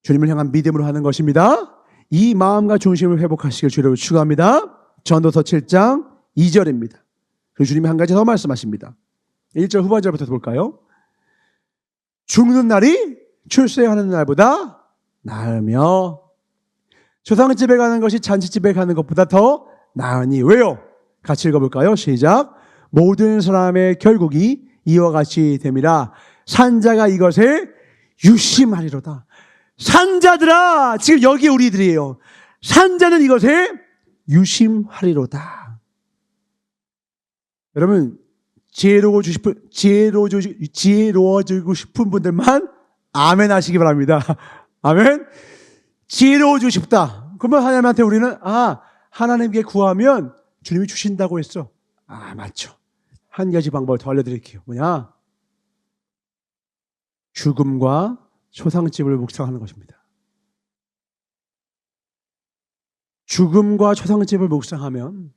주님을 향한 믿음으로 하는 것입니다. 이 마음과 중심을 회복하시길 주로 축원합니다. 전도서 7장 2절입니다. 그리고 주님이 한 가지 더 말씀하십니다. 1절 후반절부터 볼까요? 죽는 날이 출세하는 날보다 나으며 조상집에 가는 것이 잔치집에 가는 것보다 더 나으니. 왜요? 같이 읽어볼까요? 시작. 모든 사람의 결국이 이와 같이 됨이라. 산자가 이것에 유심하리로다. 산자들아, 지금 여기 우리들이에요. 산자는 이것에 유심하리로다. 여러분, 지혜로워지고 싶은 분들만 아멘 하시기 바랍니다. 아멘. 지혜로워지고 싶다. 그러면 하나님한테 우리는 하나님께 구하면 주님이 주신다고 했어. 맞죠. 한 가지 방법을 더 알려드릴게요. 뭐냐? 죽음과 초상집을 묵상하는 것입니다. 죽음과 초상집을 묵상하면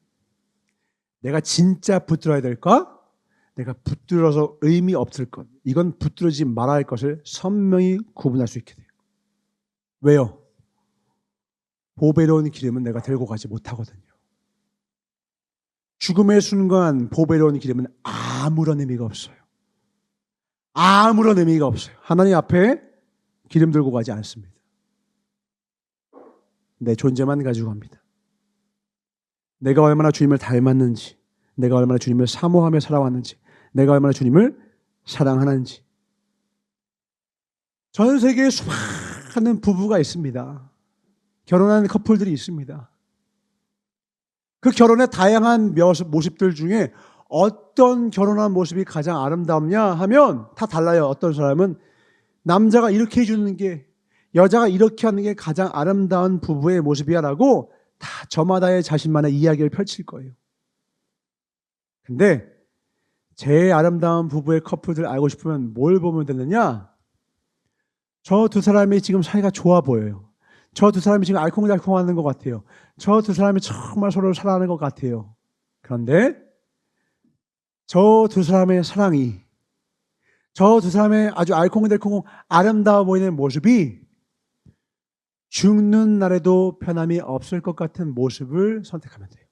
내가 진짜 붙들어야 될까? 내가 붙들어서 의미 없을 것, 이건 붙들지 말아야 할 것을 선명히 구분할 수 있게 돼요. 왜요? 보배로운 기름은 내가 들고 가지 못하거든요. 죽음의 순간 보배로운 기름은 아무런 의미가 없어요. 아무런 의미가 없어요. 하나님 앞에 기름 들고 가지 않습니다. 내 존재만 가지고 갑니다. 내가 얼마나 주님을 닮았는지, 내가 얼마나 주님을 사모하며 살아왔는지, 내가 얼마나 주님을 사랑하는지. 전 세계에 수많은 부부가 있습니다. 결혼한 커플들이 있습니다. 그 결혼의 다양한 모습들 중에 어떤 결혼한 모습이 가장 아름답냐 하면 다 달라요. 어떤 사람은 남자가 이렇게 해주는 게, 여자가 이렇게 하는 게 가장 아름다운 부부의 모습이야 라고 다 저마다의 자신만의 이야기를 펼칠 거예요. 근데 제일 아름다운 부부의 커플들 알고 싶으면 뭘 보면 되느냐? 저 두 사람이 지금 사이가 좋아 보여요. 저 두 사람이 지금 알콩달콩하는 것 같아요. 저 두 사람이 정말 서로를 사랑하는 것 같아요. 그런데 저 두 사람의 사랑이, 저 두 사람의 아주 알콩달콩 아름다워 보이는 모습이 죽는 날에도 변함이 없을 것 같은 모습을 선택하면 돼요.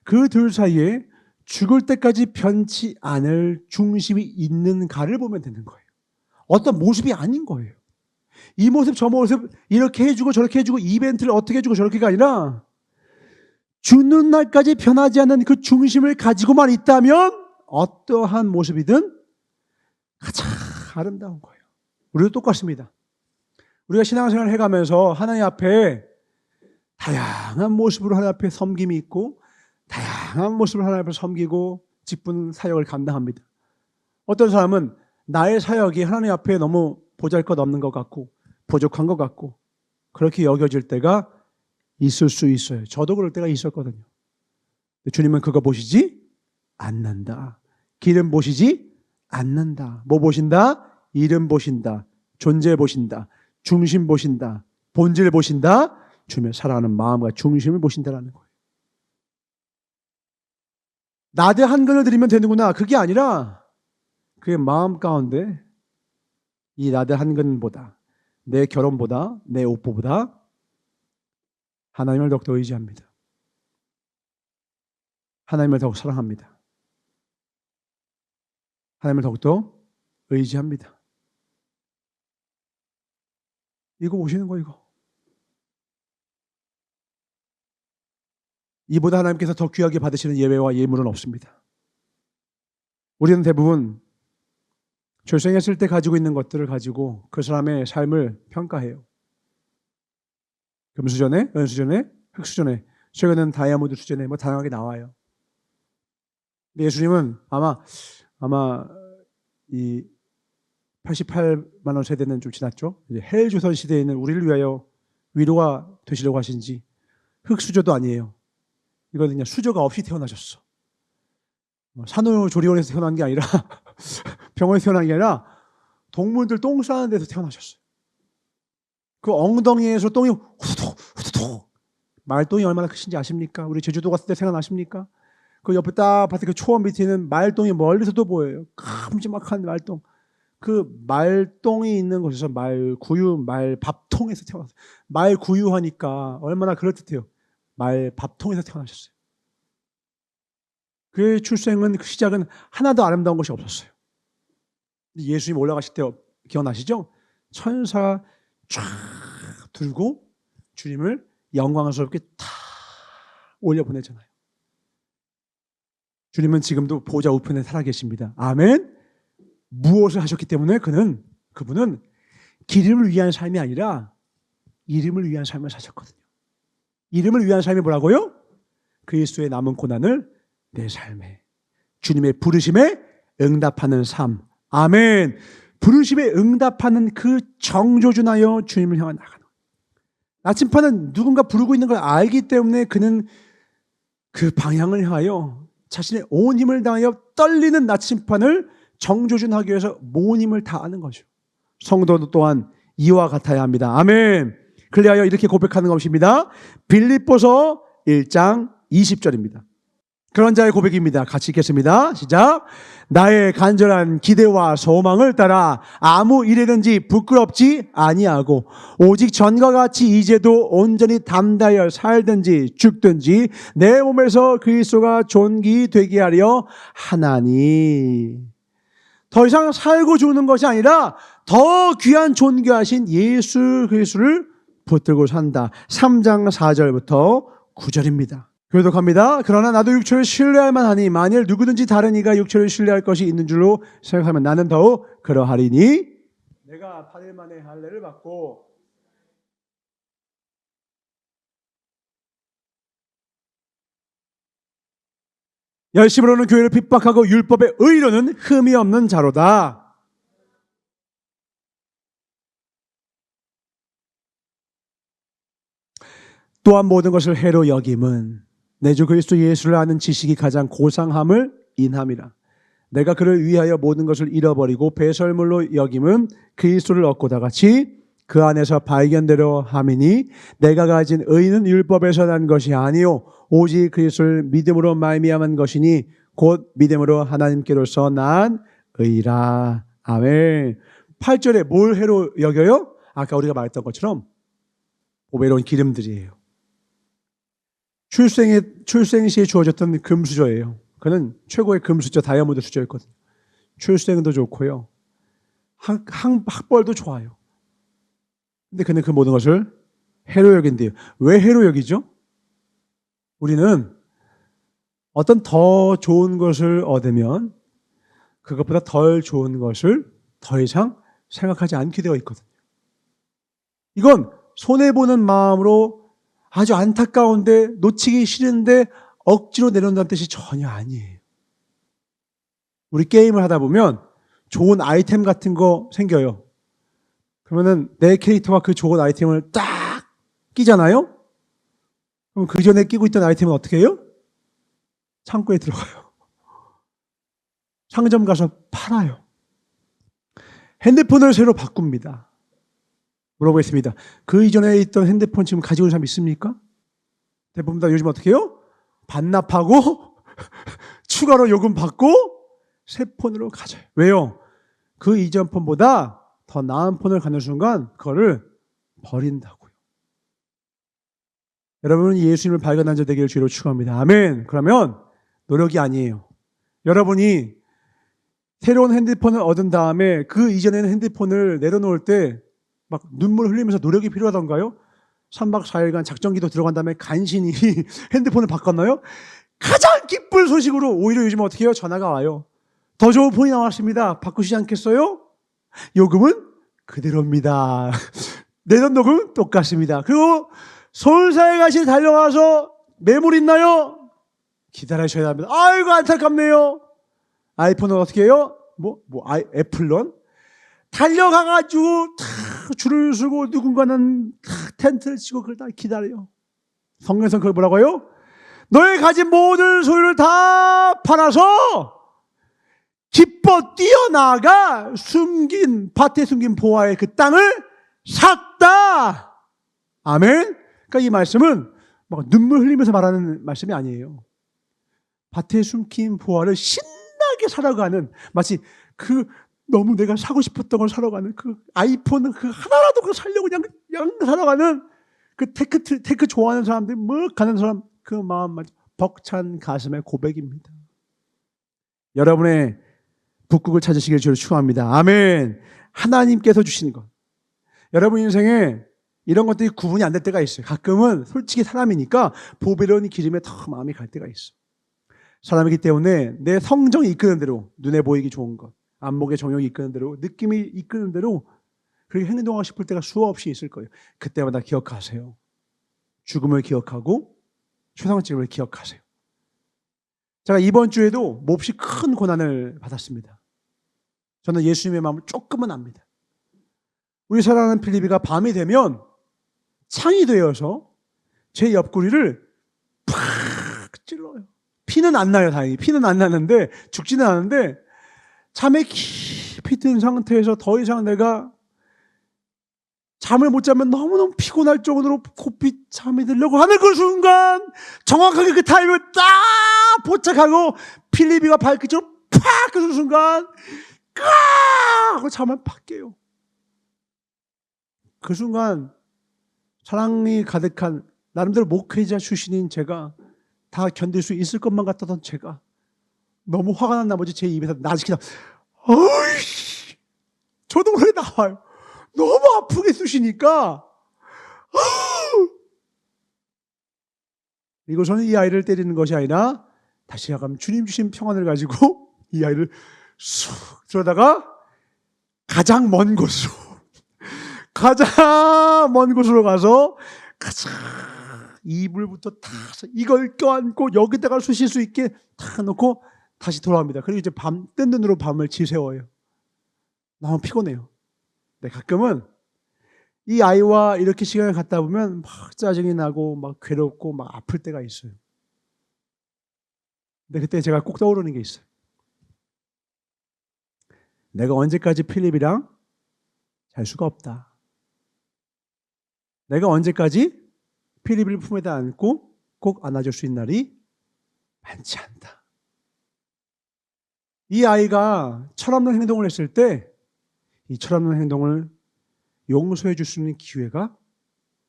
그 둘 사이에 죽을 때까지 변치 않을 중심이 있는가를 보면 되는 거예요. 어떤 모습이 아닌 거예요. 이 모습 저 모습 이렇게 해주고 저렇게 해주고 이벤트를 어떻게 해주고 저렇게가 아니라 죽는 날까지 변하지 않는 그 중심을 가지고만 있다면 어떠한 모습이든 가장 아름다운 거예요. 우리도 똑같습니다. 우리가 신앙생활을 해가면서 하나님 앞에 다양한 모습으로 하나님 앞에 섬김이 있고 다양한 모습으로 하나님 앞에 섬기고 직분 사역을 감당합니다. 어떤 사람은 나의 사역이 하나님 앞에 너무 보잘것없는 것 같고 부족한 것 같고 그렇게 여겨질 때가 있을 수 있어요. 저도 그럴 때가 있었거든요. 주님은 그거 보시지 않는다. 기름 보시지 않는다. 뭐 보신다? 이름 보신다. 존재 보신다. 중심 보신다. 본질 보신다. 주님을 사랑하는 마음과 중심을 보신다라는 거예요. 나대 한근을 드리면 되는구나. 그게 아니라 그의 마음 가운데 이 나대 한근보다, 내 결혼보다, 내 오빠보다 하나님을 더욱더 의지합니다. 하나님을 더욱 사랑합니다. 하나님을 더욱더 의지합니다. 이거 보시는 거 이거. 이보다 하나님께서 더 귀하게 받으시는 예배와 예물은 없습니다. 우리는 대부분 출생했을 때 가지고 있는 것들을 가지고 그 사람의 삶을 평가해요. 금수저네, 은수저네, 흑수저네, 최근에는 다이아몬드 수저네, 뭐 다양하게 나와요. 근데 예수님은 아마 이 88만 원 세대는 좀 지났죠. 이제 헬조선 시대에 있는 우리를 위하여 위로가 되시려고 하신지 흑수저도 아니에요. 이거는 그냥 수저가 없이 태어나셨어. 산후조리원에서 태어난 게 아니라 병원에서 태어난 게 아니라 동물들 똥 싸는 데서 태어나셨어요. 그 엉덩이에서 똥이 후두둑 말똥이 얼마나 크신지 아십니까? 우리 제주도 갔을 때 생각나십니까? 그 옆에 딱 봤을 때 그 초원 밑에 있는 말똥이 멀리서도 보여요. 큼지막한 말똥. 그 말똥이 있는 곳에서 말구유, 말밥통에서 태어났어요. 말구유하니까 얼마나 그럴듯해요. 말밥통에서 태어나셨어요. 그의 출생은 그 시작은 하나도 아름다운 것이 없었어요. 예수님 올라가실 때 기억나시죠? 천사가 쫙 들고 주님을 영광스럽게 다 올려보내잖아요. 주님은 지금도 보좌 우편에 살아계십니다. 아멘. 무엇을 하셨기 때문에 그분은 기름을 위한 삶이 아니라 이름을 위한 삶을 사셨거든요. 이름을 위한 삶이 뭐라고요? 그리스도의 남은 고난을 내 삶에 주님의 부르심에 응답하는 삶. 아멘. 부르심에 응답하는 그 정조준하여 주님을 향해 나가는 거예요. 나침반은 누군가 부르고 있는 걸 알기 때문에 그는 그 방향을 향하여 자신의 온 힘을 다하여 떨리는 나침반을 정조준하기 위해서 모든 힘을 다하는 거죠. 성도도 또한 이와 같아야 합니다. 아멘. 그리하여 이렇게 고백하는 것입니다. 빌립보서 1장 20절입니다. 그런 자의 고백입니다. 같이 읽겠습니다. 시작. 나의 간절한 기대와 소망을 따라 아무 일에든지 부끄럽지 아니하고 오직 전과 같이 이제도 온전히 담대하여 살든지 죽든지 내 몸에서 그리스도가 존귀되게 하려 하나니. 더 이상 살고 죽는 것이 아니라 더 귀한 존귀하신 예수 그리스도를 붙들고 산다. 3장 4절부터 9절입니다. 교독합니다. 그러나 나도 육체를 신뢰할 만하니 만일 누구든지 다른 이가 육체를 신뢰할 것이 있는 줄로 생각하면 나는 더욱 그러하리니 내가 8일 만에 할례를 받고 열심으로는 교회를 핍박하고 율법의 의로는 흠이 없는 자로다. 또한 모든 것을 해로 여김은 내 주 그리스도 예수를 아는 지식이 가장 고상함을 인함이라. 내가 그를 위하여 모든 것을 잃어버리고 배설물로 여김은 그리스도를 얻고 다같이 그 안에서 발견되려 함이니 내가 가진 의는 율법에서 난 것이 아니요 오직 그리스도를 믿음으로 말미암은 것이니 곧 믿음으로 하나님께로서 난 의라. 아멘. 8절에 뭘 해로 여겨요? 아까 우리가 말했던 것처럼 보배로운 기름들이에요. 출생 시에 주어졌던 금수저예요. 그는 최고의 금수저, 다이아몬드 수저였거든요. 출생도 좋고요. 학벌도 좋아요. 근데 그는 그 모든 것을 해로 여긴대요. 왜 해로 여기죠? 우리는 어떤 더 좋은 것을 얻으면 그것보다 덜 좋은 것을 더 이상 생각하지 않게 되어 있거든요. 이건 손해보는 마음으로 아주 안타까운데 놓치기 싫은데 억지로 내려온다는 뜻이 전혀 아니에요. 우리 게임을 하다 보면 좋은 아이템 같은 거 생겨요. 그러면은 내 캐릭터가 그 좋은 아이템을 딱 끼잖아요? 그럼 그 전에 끼고 있던 아이템은 어떻게 해요? 창고에 들어가요. 상점 가서 팔아요. 핸드폰을 새로 바꿉니다. 물어보겠습니다. 그 이전에 있던 핸드폰 지금 가지고 있는 사람 있습니까? 대부분 다 요즘 어떻게 해요? 반납하고 추가로 요금 받고 새 폰으로 가져요. 왜요? 그 이전 폰보다 더 나은 폰을 갖는 순간 그거를 버린다고요. 여러분은 예수님을 발견한 자 되기를 주로 축원합니다. 아멘. 그러면 노력이 아니에요. 여러분이 새로운 핸드폰을 얻은 다음에 그 이전에는 핸드폰을 내려놓을 때 막 눈물 흘리면서 노력이 필요하던가요? 3박 4일간 작전기도 들어간 다음에 간신히 핸드폰을 바꿨나요? 가장 기쁜 소식으로 오히려 요즘 어떻게 해요? 전화가 와요. 더 좋은 폰이 나왔습니다. 바꾸시지 않겠어요? 요금은 그대로입니다. 내던 요금 똑같습니다. 그리고 서울사에 가시 달려와서 매물 있나요? 기다리셔야 합니다. 아이고 안타깝네요. 아이폰은 어떻게 해요? 애플런? 달려가가지고 줄을 서고 누군가는 텐트를 치고 그걸 다 기다려요. 성경에서는 그걸 뭐라고 해요? 너의 가진 모든 소유를 다 팔아서 기뻐 뛰어나가 밭에 숨긴 보화의 그 땅을 샀다. 아멘. 그러니까 이 말씀은 막 눈물 흘리면서 말하는 말씀이 아니에요. 밭에 숨긴 보화를 신나게 살아가는, 마치 너무 내가 사고 싶었던 걸 사러 가는 그 아이폰 그 하나라도 그거 살려고 그냥 살아가는 그 테크 좋아하는 사람들이 가는 사람 그 마음 벅찬 가슴의 고백입니다. 여러분의 북극을 찾으시길 주로 축원합니다. 아멘. 하나님께서 주시는 것. 여러분 인생에 이런 것들이 구분이 안 될 때가 있어요. 가끔은 솔직히 사람이니까 보배로운 기름에 더 마음이 갈 때가 있어. 사람이기 때문에 내 성정이 이끄는 대로, 눈에 보이기 좋은 것, 안목의 정욕이 이끄는 대로, 느낌이 이끄는 대로 그렇게 행동하고 싶을 때가 수없이 있을 거예요. 그때마다 기억하세요. 죽음을 기억하고 초상집을 기억하세요. 제가 이번 주에도 몹시 큰 고난을 받았습니다. 저는 예수님의 마음을 조금은 압니다. 우리 사랑하는 필리비가 밤이 되면 창이 되어서 제 옆구리를 팍 찔러요. 피는 안 나요, 다행히. 피는 안 나는데, 죽지는 않은데 잠에 깊이 든 상태에서 더 이상 내가 잠을 못 자면 너무너무 피곤할 정도로 고삐 잠이 들려고 하는 그 순간, 정확하게 그 타이밍을 딱 포착하고 필리비가 발끝으로 팍 그 순간 까 하고 잠을 팍 깨요. 그 순간 사랑이 가득한 나름대로 목회자 출신인 제가, 다 견딜 수 있을 것만 같았던 제가 너무 화가 난 나머지 제 입에서 나지키다 어이 저도 왜 나와요. 너무 아프게 쑤시니까. 그리고 저는 이 아이를 때리는 것이 아니라 다시 약간 주님 주신 평안을 가지고 이 아이를 쑥 들어다가 가장 먼 곳으로 가서 가장 이불부터 다 이걸 껴안고 여기다가 쑤실 수 있게 다 놓고 다시 돌아옵니다. 그리고 이제 뜬 눈으로 밤을 지새워요. 너무 피곤해요. 네, 가끔은 이 아이와 이렇게 시간을 갖다 보면 막 짜증이 나고 막 괴롭고 막 아플 때가 있어요. 근데 그때 제가 꼭 떠오르는 게 있어요. 내가 언제까지 필립이랑 잘 수가 없다. 내가 언제까지 필립을 품에다 안고 꼭 안아줄 수 있는 날이 많지 않다. 이 아이가 철없는 행동을 했을 때 이 철없는 행동을 용서해 줄 수 있는 기회가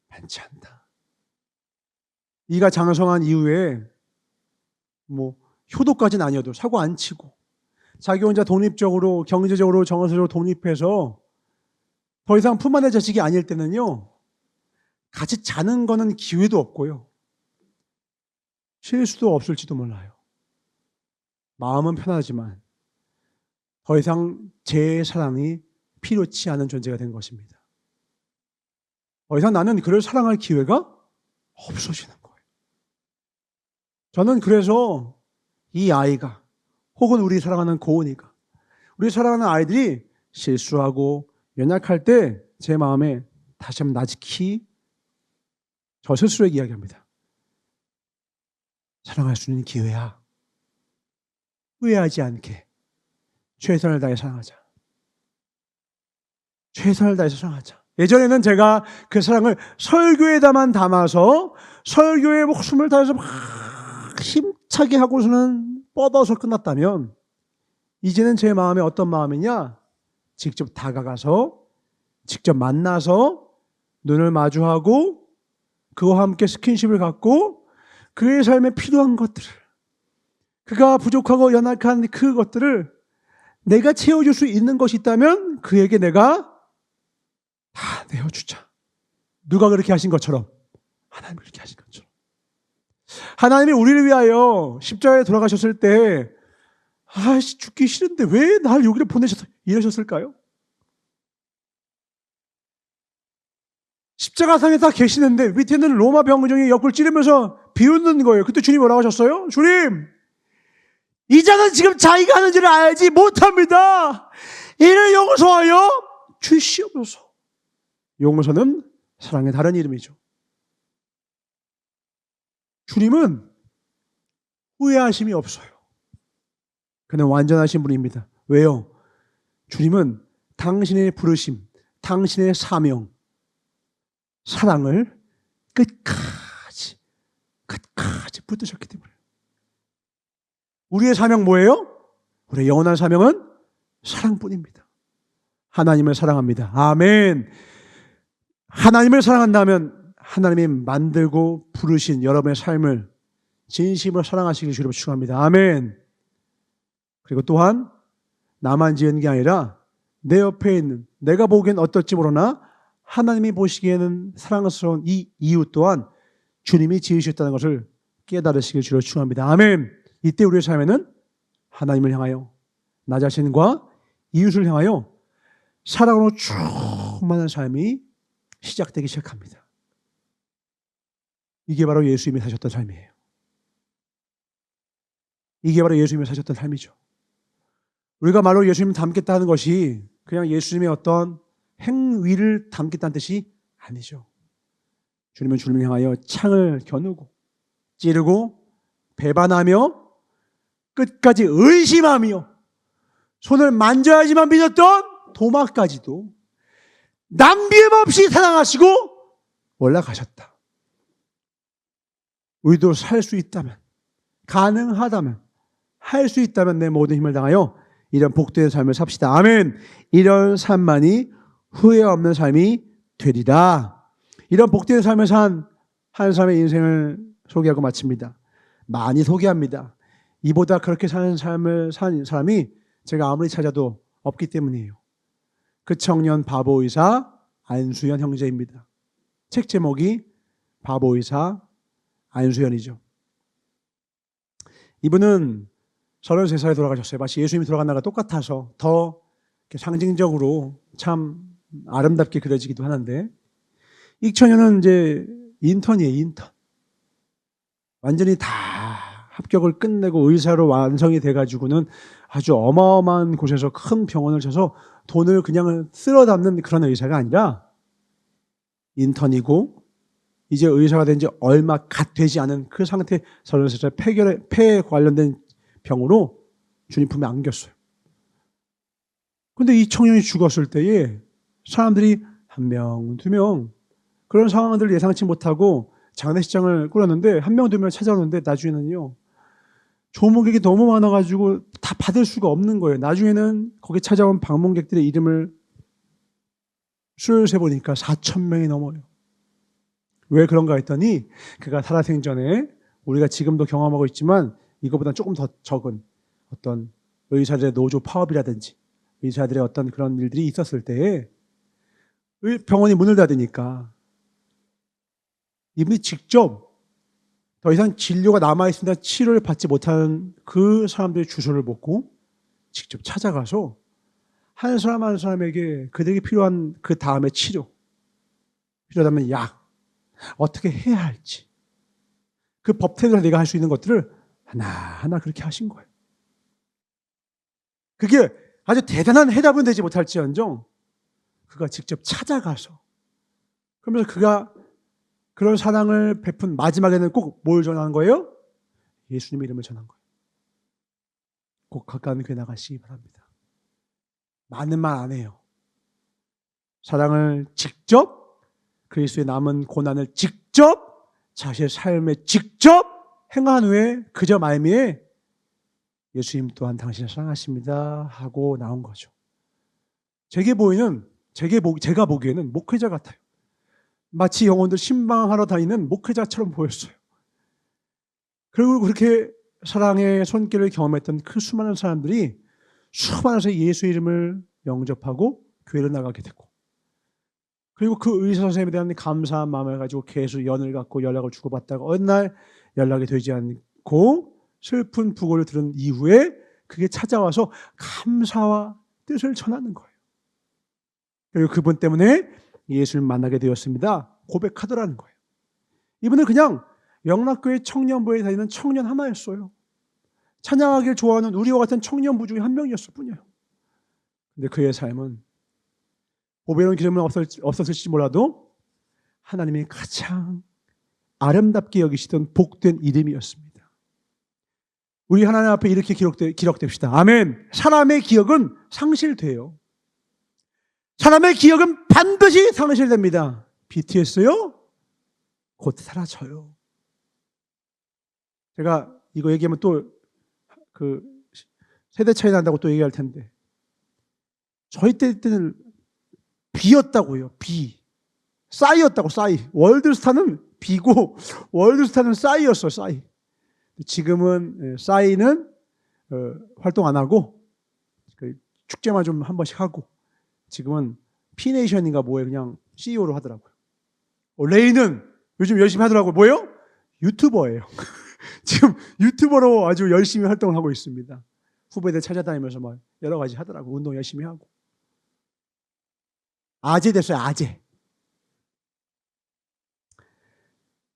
많지 않다. 이가 장성한 이후에 뭐 효도까지는 아니어도 사고 안 치고 자기 혼자 독립적으로 경제적으로 정서적으로 독립해서 더 이상 품 안의 자식이 아닐 때는요, 같이 자는 거는 기회도 없고요, 실수도 없을지도 몰라요. 마음은 편하지만 더 이상 제 사랑이 필요치 않은 존재가 된 것입니다. 더 이상 나는 그를 사랑할 기회가 없어지는 거예요. 저는 그래서 이 아이가, 혹은 우리 사랑하는 고은이가, 우리 사랑하는 아이들이 실수하고 연약할 때 제 마음에 다시 한번 나지키 저 스스로에게 이야기합니다. 사랑할 수 있는 기회야. 후회하지 않게 최선을 다해 사랑하자. 최선을 다해서 사랑하자. 예전에는 제가 그 사랑을 설교에다만 담아서 설교에 목숨을 다해서 막 힘차게 하고서는 뻗어서 끝났다면, 이제는 제 마음에 어떤 마음이냐? 직접 다가가서 직접 만나서 눈을 마주하고 그와 함께 스킨십을 갖고 그의 삶에 필요한 것들을, 그가 부족하고 연약한 그것들을 내가 채워줄 수 있는 것이 있다면 그에게 내가 다 내어주자. 누가 그렇게 하신 것처럼, 하나님이 그렇게 하신 것처럼. 하나님이 우리를 위하여 십자가에 돌아가셨을 때 아이씨 죽기 싫은데 왜 날 여기를 보내셨어? 이러셨을까요? 십자가상에 다 계시는데 밑에는 로마 병정이 옆을 찌르면서 비웃는 거예요. 그때 주님 뭐라고 하셨어요? 주님, 이 자는 지금 자기가 하는 일을 알지 못합니다. 이를 용서하여 주시옵소서. 용서는 사랑의 다른 이름이죠. 주님은 후회하심이 없어요. 그는 완전하신 분입니다. 왜요? 주님은 당신의 부르심, 당신의 사명, 사랑을 끝까지 붙드셨기 때문에. 우리의 사명 뭐예요? 우리의 영원한 사명은 사랑뿐입니다. 하나님을 사랑합니다. 아멘. 하나님을 사랑한다면 하나님이 만들고 부르신 여러분의 삶을 진심으로 사랑하시길 주로 축원합니다. 아멘. 그리고 또한 나만 지은 게 아니라 내 옆에 있는, 내가 보기엔 어떨지 모르나 하나님이 보시기에는 사랑스러운 이 이웃 또한 주님이 지으셨다는 것을 깨달으시길 주로 축원합니다. 아멘. 이때 우리의 삶에는 하나님을 향하여, 나 자신과 이웃을 향하여 사랑으로 충만한 삶이 시작되기 시작합니다. 이게 바로 예수님이 사셨던 삶이에요. 이게 바로 예수님이 사셨던 삶이죠. 우리가 말로 예수님을 닮겠다 하는 것이 그냥 예수님의 어떤 행위를 담겠다는 뜻이 아니죠. 주님은 주님을 향하여 창을 겨누고 찌르고 배반하며 끝까지 의심하며 손을 만져야지만 믿었던 도마까지도 남김 없이 사랑하시고 올라가셨다. 우리도 살 수 있다면, 가능하다면, 할 수 있다면 내 모든 힘을 다하여 이런 복된 삶을 삽시다. 아멘. 이런 삶만이 후회 없는 삶이 되리라. 이런 복된 삶을 산 한 사람의 인생을 소개하고 마칩니다. 많이 소개합니다. 이보다 그렇게 사는 삶을 산 사람이 제가 아무리 찾아도 없기 때문이에요. 그 청년 바보의사 안수현 형제입니다. 책 제목이 바보의사 안수현이죠. 이분은 33살에 돌아가셨어요. 마치 예수님이 돌아간 날과 똑같아서 더 상징적으로 참 아름답게 그려지기도 하는데, 이 청년은 이제 인턴이에요. 인턴. 완전히 다 합격을 끝내고 의사로 완성이 돼가지고는 아주 어마어마한 곳에서 큰 병원을 쳐서 돈을 그냥 쓸어 담는 그런 의사가 아니라 인턴이고 이제 의사가 된 지 얼마 갓 되지 않은 그 상태 33살 폐에 관련된 병으로 주님 품에 안겼어요. 그런데 이 청년이 죽었을 때에 사람들이 한 명, 두 명 그런 상황들을 예상치 못하고 장례식장을 꾸렸는데 한 명, 두 명 찾아오는데 나중에는요 조문객이 너무 많아가지고 다 받을 수가 없는 거예요. 나중에는 거기 찾아온 방문객들의 이름을 수를 세보니까 4,000명이 넘어요. 왜 그런가 했더니 그가 살아생전에 우리가 지금도 경험하고 있지만 이거보다 조금 더 적은 어떤 의사들의 노조 파업이라든지 의사들의 어떤 그런 일들이 있었을 때에 병원이 문을 닫으니까 이분이 직접 더 이상 진료가 남아있습니다 치료를 받지 못하는 그 사람들의 주소를 묻고 직접 찾아가서 한 사람 한 사람에게 그들에게 필요한 그 다음의 치료, 필요하다면 약, 어떻게 해야 할지 그 법태도로 내가 할 수 있는 것들을 하나하나 그렇게 하신 거예요. 그게 아주 대단한 해답은 되지 못할지언정 그가 직접 찾아가서 그러면서 그가 그런 사랑을 베푼 마지막에는 꼭 뭘 전하는 거예요? 예수님의 이름을 전한 거예요. 꼭 가까운 교회 나가시기 바랍니다. 많은 말 안 해요. 사랑을 직접, 그리스도의 남은 고난을 직접, 자신의 삶에 직접 행한 후에 그저 말미에 예수님 또한 당신을 사랑하십니다 하고 나온 거죠. 제가 보기에는 목회자 같아요. 마치 영혼들 신방하러 다니는 목회자처럼 보였어요. 그리고 그렇게 사랑의 손길을 경험했던 그 수많은 사람들이 수많은 예수 이름을 영접하고 교회로 나가게 됐고, 그리고 그 의사 선생님에 대한 감사한 마음을 가지고 계속 연을 갖고 연락을 주고받다가 어느 날 연락이 되지 않고 슬픈 부고를 들은 이후에 그게 찾아와서 감사와 뜻을 전하는 거예요. 그리고 그분 때문에 예수를 만나게 되었습니다 고백하더라는 거예요. 이분은 그냥 영락교회 청년부에 다니는 청년 하나였어요. 찬양하기를 좋아하는 우리와 같은 청년부 중에 한 명이었을 뿐이에요. 근데 그의 삶은 보배로운 기름은 없었을지 몰라도 하나님이 가장 아름답게 여기시던 복된 이름이었습니다. 우리 하나님 앞에 이렇게 기록됩시다. 아멘. 사람의 기억은 상실돼요. 사람의 기억은 반드시 상실됩니다. BTS요? 곧 사라져요. 제가 이거 얘기하면 또 그 세대 차이 난다고 또 얘기할 텐데, 저희 때는 B였다고요. B. 싸이였다고. 싸이. 월드스타는 B고 월드스타는 싸이였어요. 싸이. 지금은 싸이는 활동 안 하고 축제만 좀 한 번씩 하고, 지금은 피네이션인가 뭐에 그냥 CEO로 하더라고요. 레이는 요즘 열심히 하더라고요. 뭐예요? 유튜버예요. 지금 유튜버로 아주 열심히 활동을 하고 있습니다. 후배들 찾아다니면서 막 여러 가지 하더라고요. 운동 열심히 하고. 아재 됐어요. 아재.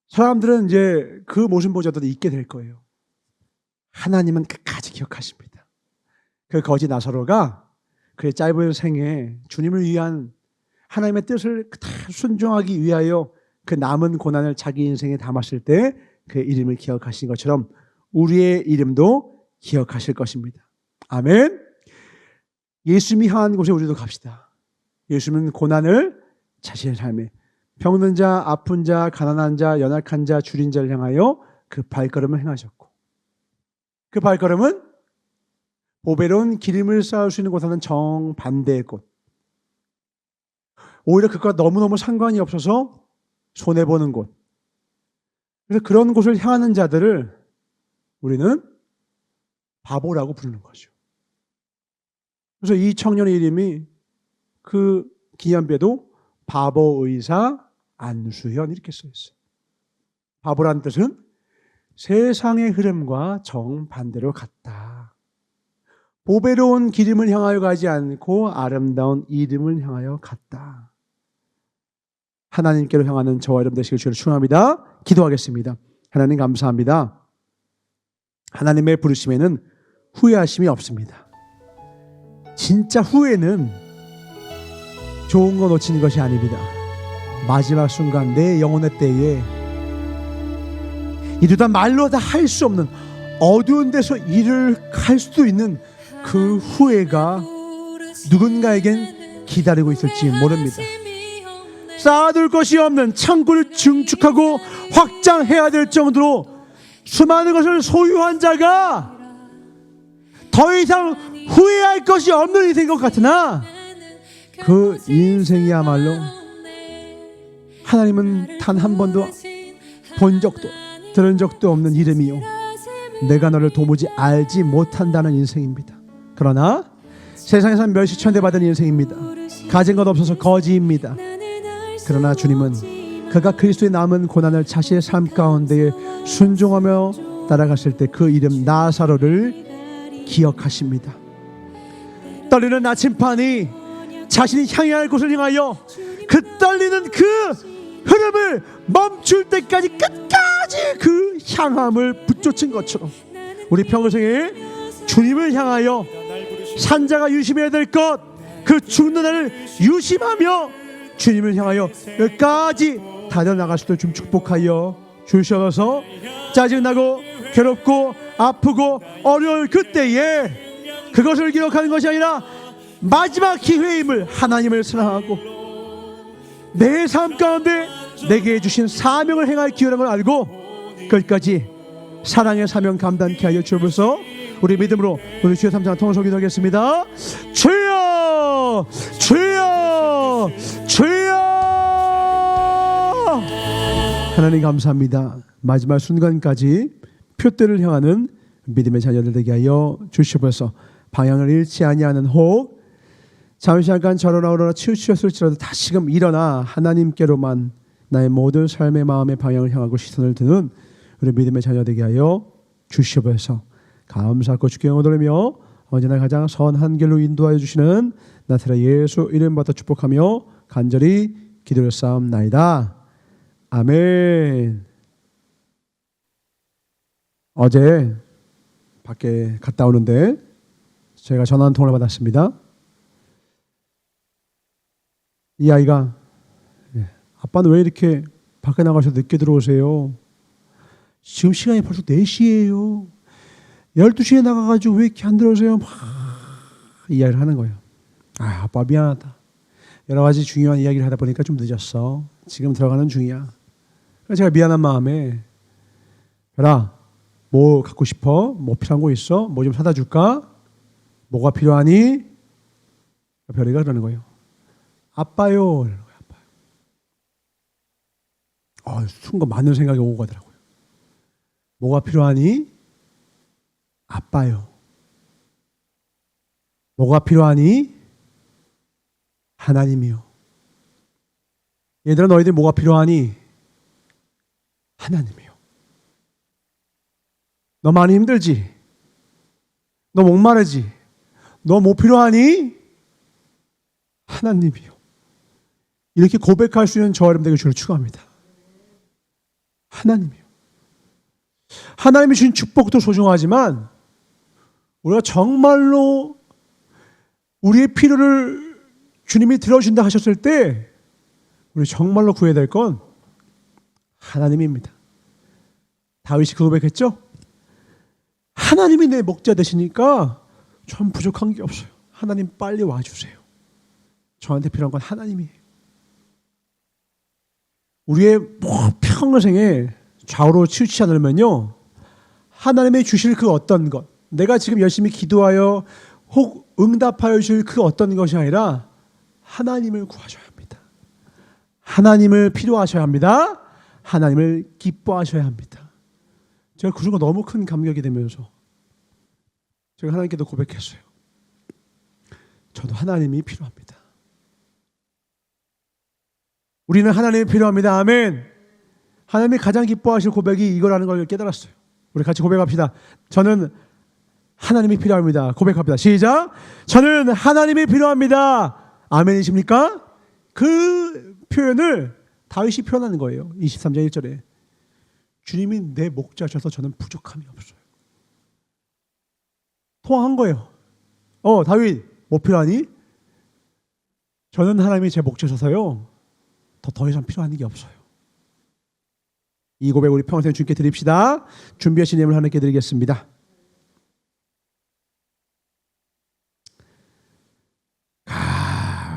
사람들은 이제 그 모습 보자도 잊게 될 거예요. 하나님은 끝까지 기억하십니다. 그 거지 나사로가 그의 짧은 생에 주님을 위한 하나님의 뜻을 순종하기 위하여 그 남은 고난을 자기 인생에 담았을 때 그의 이름을 기억하신 것처럼 우리의 이름도 기억하실 것입니다. 아멘. 예수님이 향한 곳에 우리도 갑시다. 예수님은 고난을 자신의 삶에 병든 자, 아픈 자, 가난한 자, 연약한 자, 줄인 자를 향하여 그 발걸음을 행하셨고 그 발걸음은 보배로운 기름을 쌓을 수 있는 곳과는 정반대의 곳. 오히려 그것과 너무너무 상관이 없어서 손해보는 곳. 그래서 그런 곳을 향하는 자들을 우리는 바보라고 부르는 거죠. 그래서 이 청년의 이름이 그 기념비에도 바보의사 안수현 이렇게 써 있어요. 바보란 뜻은 세상의 흐름과 정반대로 갔다. 보배로운 기름을 향하여 가지 않고 아름다운 이름을 향하여 갔다. 하나님께로 향하는 저와 여러분 되시길 주를 축원합니다. 기도하겠습니다. 하나님 감사합니다. 하나님의 부르심에는 후회하심이 없습니다. 진짜 후회는 좋은 거 놓치는 것이 아닙니다. 마지막 순간 내 영혼의 때에 이루다 말로 다 할 수 없는 어두운 데서 일을 할 수도 있는 그 후회가 누군가에겐 기다리고 있을지 모릅니다. 쌓아둘 것이 없는 창고를 증축하고 확장해야 될 정도로 수많은 것을 소유한 자가 더 이상 후회할 것이 없는 인생인 것 같으나 그 인생이야말로 하나님은 단 한 번도 본 적도 들은 적도 없는 이름이요 내가 너를 도무지 알지 못한다는 인생입니다. 그러나 세상에서 멸시천대 받은 인생입니다. 가진 것 없어서 거지입니다. 그러나 주님은 그가 그리스도의 남은 고난을 자신의 삶 가운데에 순종하며 따라갔을 때 그 이름 나사로를 기억하십니다. 떨리는 나침반이 자신이 향해야 할 곳을 향하여 그 떨리는 그 흐름을 멈출 때까지 끝까지 그 향함을 붙쫓은 것처럼 우리 평생에 주님을 향하여 산자가 유심해야 될 것 그 죽는 날을 유심하며 주님을 향하여 끝까지 달려나갈 수도 좀 축복하여 주셔서 짜증나고 괴롭고 아프고 어려울 그때에 그것을 기억하는 것이 아니라 마지막 기회임을 하나님을 사랑하고 내 삶 가운데 내게 주신 사명을 행할 기회라는 걸 알고 끝까지 사랑의 사명 감당케 하여 주옵소서. 우리 믿음으로 우리 주의 3장 통성을 기도하겠습니다. 주여 주여 주여. 하나님 감사합니다. 마지막 순간까지 표대를 향하는 믿음의 자녀들 되게 하여 주시옵소서. 방향을 잃지 아니하는 혹 잠시 잠깐 저러나 치우치었을지라도 다시금 일어나 하나님께로만 나의 모든 삶의 마음의 방향을 향하고 시선을 드는 우리 믿음의 자녀 되게 하여 주시옵소서. 감사하고 주께 영광 돌리며 언제나 가장 선한 길로 인도하여 주시는 나사렛 예수 이름 받아 축복하며 간절히 기도를 쌓옵나이다. 아멘. 어제 밖에 갔다 오는데 제가 전화 한 통을 받았습니다. 이 아이가 아빠는 왜 이렇게 밖에 나가서 늦게 들어오세요? 지금 시간이 벌써 4시예요. 12시에 나가가지고 왜 이렇게 안 들어오세요? 막 이야기를 하는 거예요. 아, 아빠 미안하다. 여러 가지 중요한 이야기를 하다 보니까 좀 늦었어. 지금 들어가는 중이야. 그래서 제가 미안한 마음에 별아, 뭐 갖고 싶어? 뭐 필요한 거 있어? 뭐 좀 사다 줄까? 뭐가 필요하니? 별이가 그러는 거예요. 아빠요. 순간 많은 생각이 오고 가더라고요. 뭐가 필요하니? 아빠요. 뭐가 필요하니? 하나님이요. 얘들아 너희들 뭐가 필요하니? 하나님이요. 너 많이 힘들지? 너 목마르지? 너 뭐 필요하니? 하나님이요. 이렇게 고백할 수 있는 저와 여러분들에게 주를 축원합니다. 하나님이요. 하나님이 주신 축복도 소중하지만 우리가 정말로 우리의 필요를 주님이 들어준다 하셨을 때 우리 정말로 구해야 될 건 하나님입니다. 다윗이 그 고백했죠? 하나님이 내 목자 되시니까 전 부족한 게 없어요. 하나님 빨리 와주세요. 저한테 필요한 건 하나님이에요. 우리의 평생에 좌우로 치우치지 않으면요, 하나님이 주실 그 어떤 것, 내가 지금 열심히 기도하여 혹 응답하여 주실 그 어떤 것이 아니라 하나님을 구하셔야 합니다. 하나님을 필요하셔야 합니다. 하나님을 기뻐하셔야 합니다. 제가 그 순간 너무 큰 감격이 되면서 제가 하나님께도 고백했어요. 저도 하나님이 필요합니다. 우리는 하나님이 필요합니다. 아멘. 하나님이 가장 기뻐하실 고백이 이거라는 걸 깨달았어요. 우리 같이 고백합시다. 저는 하나님이 필요합니다. 고백합니다. 시작. 저는 하나님이 필요합니다. 아멘이십니까? 그 표현을 다윗이 표현하는 거예요. 23장 1절에. 주님이 내 목자셔서 저는 부족함이 없어요. 통화한 거예요. 다윗 뭐 필요하니? 저는 하나님이 제 목자셔서요, 더 이상 필요한 게 없어요. 이 고백 우리 평생 주님께 드립시다. 준비하신 예물 하나님께 드리겠습니다.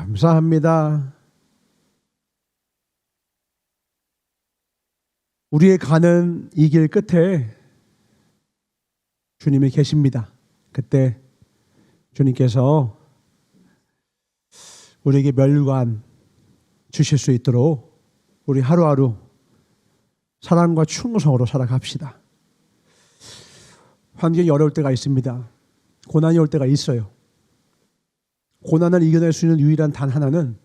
감사합니다. 우리의 가는 이 길 끝에 주님이 계십니다. 그때 주님께서 우리에게 멸관 주실 수 있도록 우리 하루하루 사랑과 충성으로 살아갑시다. 환경이 어려울 때가 있습니다. 고난이 올 때가 있어요. 고난을 이겨낼 수 있는 유일한 단 하나는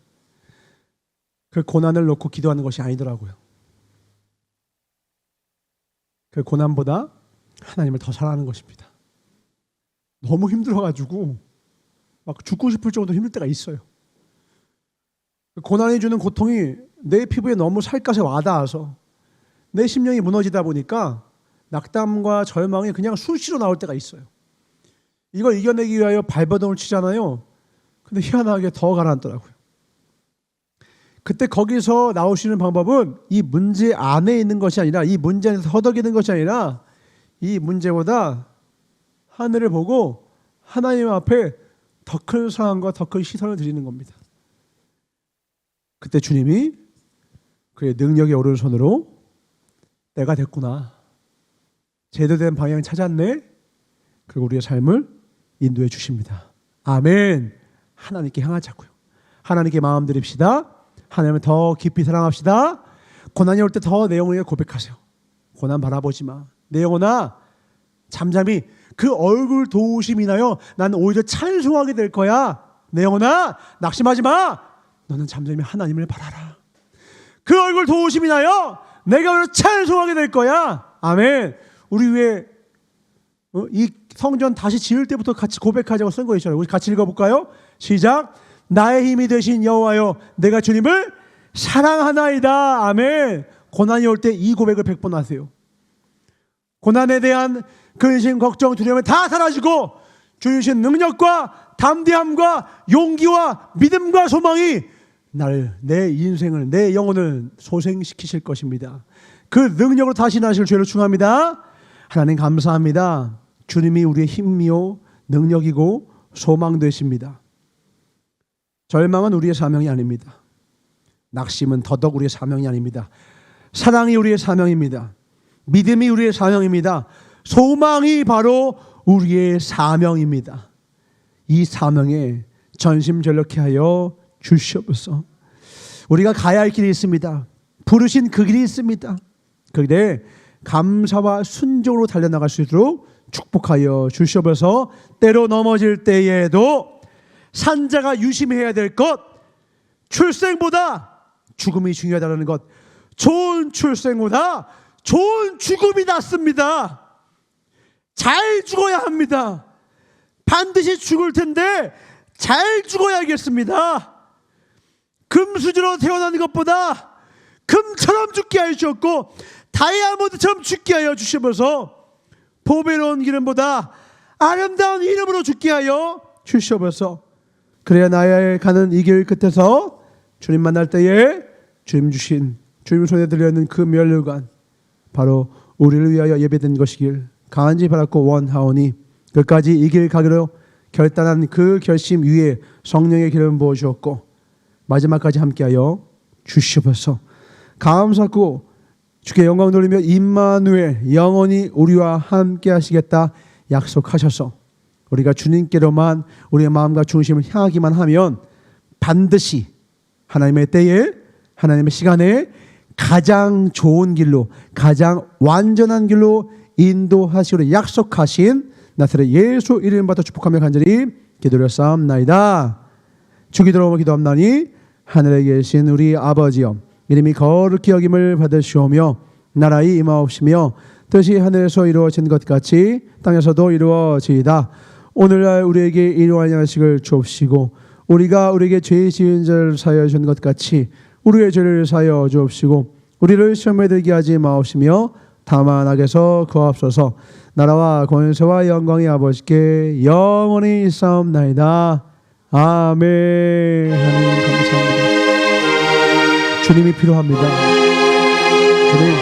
그 고난을 놓고 기도하는 것이 아니더라고요. 그 고난보다 하나님을 더 사랑하는 것입니다. 너무 힘들어가지고 막 죽고 싶을 정도로 힘들 때가 있어요. 고난이 주는 고통이 내 피부에 너무 살갗에 와닿아서 내 심령이 무너지다 보니까 낙담과 절망이 그냥 수시로 나올 때가 있어요. 이걸 이겨내기 위하여 발버둥을 치잖아요. 근데 희한하게 더 가라앉더라고요. 그때 거기서 나올 수 있는 방법은 이 문제 안에 있는 것이 아니라, 이 문제 안에서 허덕이는 것이 아니라, 이 문제보다 하늘을 보고 하나님 앞에 더 큰 사랑과 더 큰 시선을 드리는 겁니다. 그때 주님이 그의 능력의 오른손으로 내가 됐구나, 제대로 된 방향을 찾았네, 그리고 우리의 삶을 인도해 주십니다. 아멘. 하나님께 향하자고요. 하나님께 마음 드립시다. 하나님을 더 깊이 사랑합시다. 고난이 올 때 더 내 영혼에게 고백하세요. 고난 바라보지 마. 내 영혼아, 잠잠히 그 얼굴 도우심이 나요, 난 오히려 찬송하게 될 거야. 내 영혼아, 낙심하지 마. 너는 잠잠히 하나님을 바라라. 그 얼굴 도우심이 나요, 내가 오히려 찬송하게 될 거야. 아멘. 우리 위에 이 성전 다시 지을 때부터 같이 고백하자고 쓴 거 있잖아요. 우리 같이 읽어볼까요? 시작. 나의 힘이 되신 여호와여, 내가 주님을 사랑하나이다. 아멘. 고난이 올 때 이 고백을 100번 하세요. 고난에 대한 근심, 걱정, 두려움이 다 사라지고 주신 능력과 담대함과 용기와 믿음과 소망이 내 인생을, 내 영혼을 소생시키실 것입니다. 그 능력으로 다시 나실 죄를 충합니다. 하나님 감사합니다. 주님이 우리의 힘이요 능력이고 소망 되십니다. 절망은 우리의 사명이 아닙니다. 낙심은 더더욱 우리의 사명이 아닙니다. 사랑이 우리의 사명입니다. 믿음이 우리의 사명입니다. 소망이 바로 우리의 사명입니다. 이 사명에 전심전력케 하여 주시옵소서. 우리가 가야 할 길이 있습니다. 부르신 그 길이 있습니다. 그 길에 감사와 순종으로 달려나갈 수 있도록 축복하여 주시옵소서. 때로 넘어질 때에도 산자가 유심해야 될 것, 출생보다 죽음이 중요하다는 것. 좋은 출생보다 좋은 죽음이 낫습니다. 잘 죽어야 합니다. 반드시 죽을 텐데 잘 죽어야겠습니다. 금수저로 태어나는 것보다 금처럼 죽게 하여 주셨고 다이아몬드처럼 죽게 하여 주시면서 보배로운 기름보다 아름다운 이름으로 죽게 하여 주시옵소서. 그래야 나의 가는 이 길 끝에서 주님 만날 때에 주님 주신, 주님 손에 들려있는 그 멸류관, 바로 우리를 위하여 예배된 것이길 간절히 바랐고 원하오니 끝까지 이 길 가기로 결단한 그 결심 위에 성령의 기름 부어주었고 마지막까지 함께하여 주시옵소서. 감사하고 주께 영광 돌리며 임마누엘 영원히 우리와 함께 하시겠다 약속하셔서 우리가 주님께로만 우리의 마음과 중심을 향하기만 하면 반드시 하나님의 때에 하나님의 시간에 가장 좋은 길로 가장 완전한 길로 인도하시기로 약속하신 나사렛 예수 이름 받아 축복하며 간절히 기도드렸사옵나이다. 주기도로 기도합나니 하늘에 계신 우리 아버지여 이름이 거룩히 여김을 받으시오며 나라의 임하옵시며 뜻이 하늘에서 이루어진 것 같이 땅에서도 이루어지이다. 오늘날 우리에게 일용할 양식을 주옵시고 우리가 우리에게 죄 지은 자를 사하여 준 것 같이 우리의 죄를 사하여 주옵시고 우리를 시험에 들게 하지 마옵시며 다만 악에서 구하옵소서. 나라와 권세와 영광이 아버지께 영원히 있사옵나이다. 아멘. 하나님 감사합니다. 주님이 필요합니다. 주님,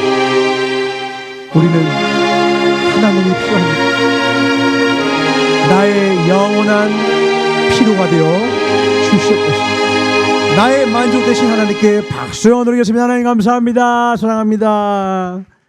우리는 하나님이 필요합니다. 나의 영원한 필요가 되어 주시옵소서. 나의 만족 되신 하나님께 박수 드리겠습니다. 하나님 감사합니다. 사랑합니다.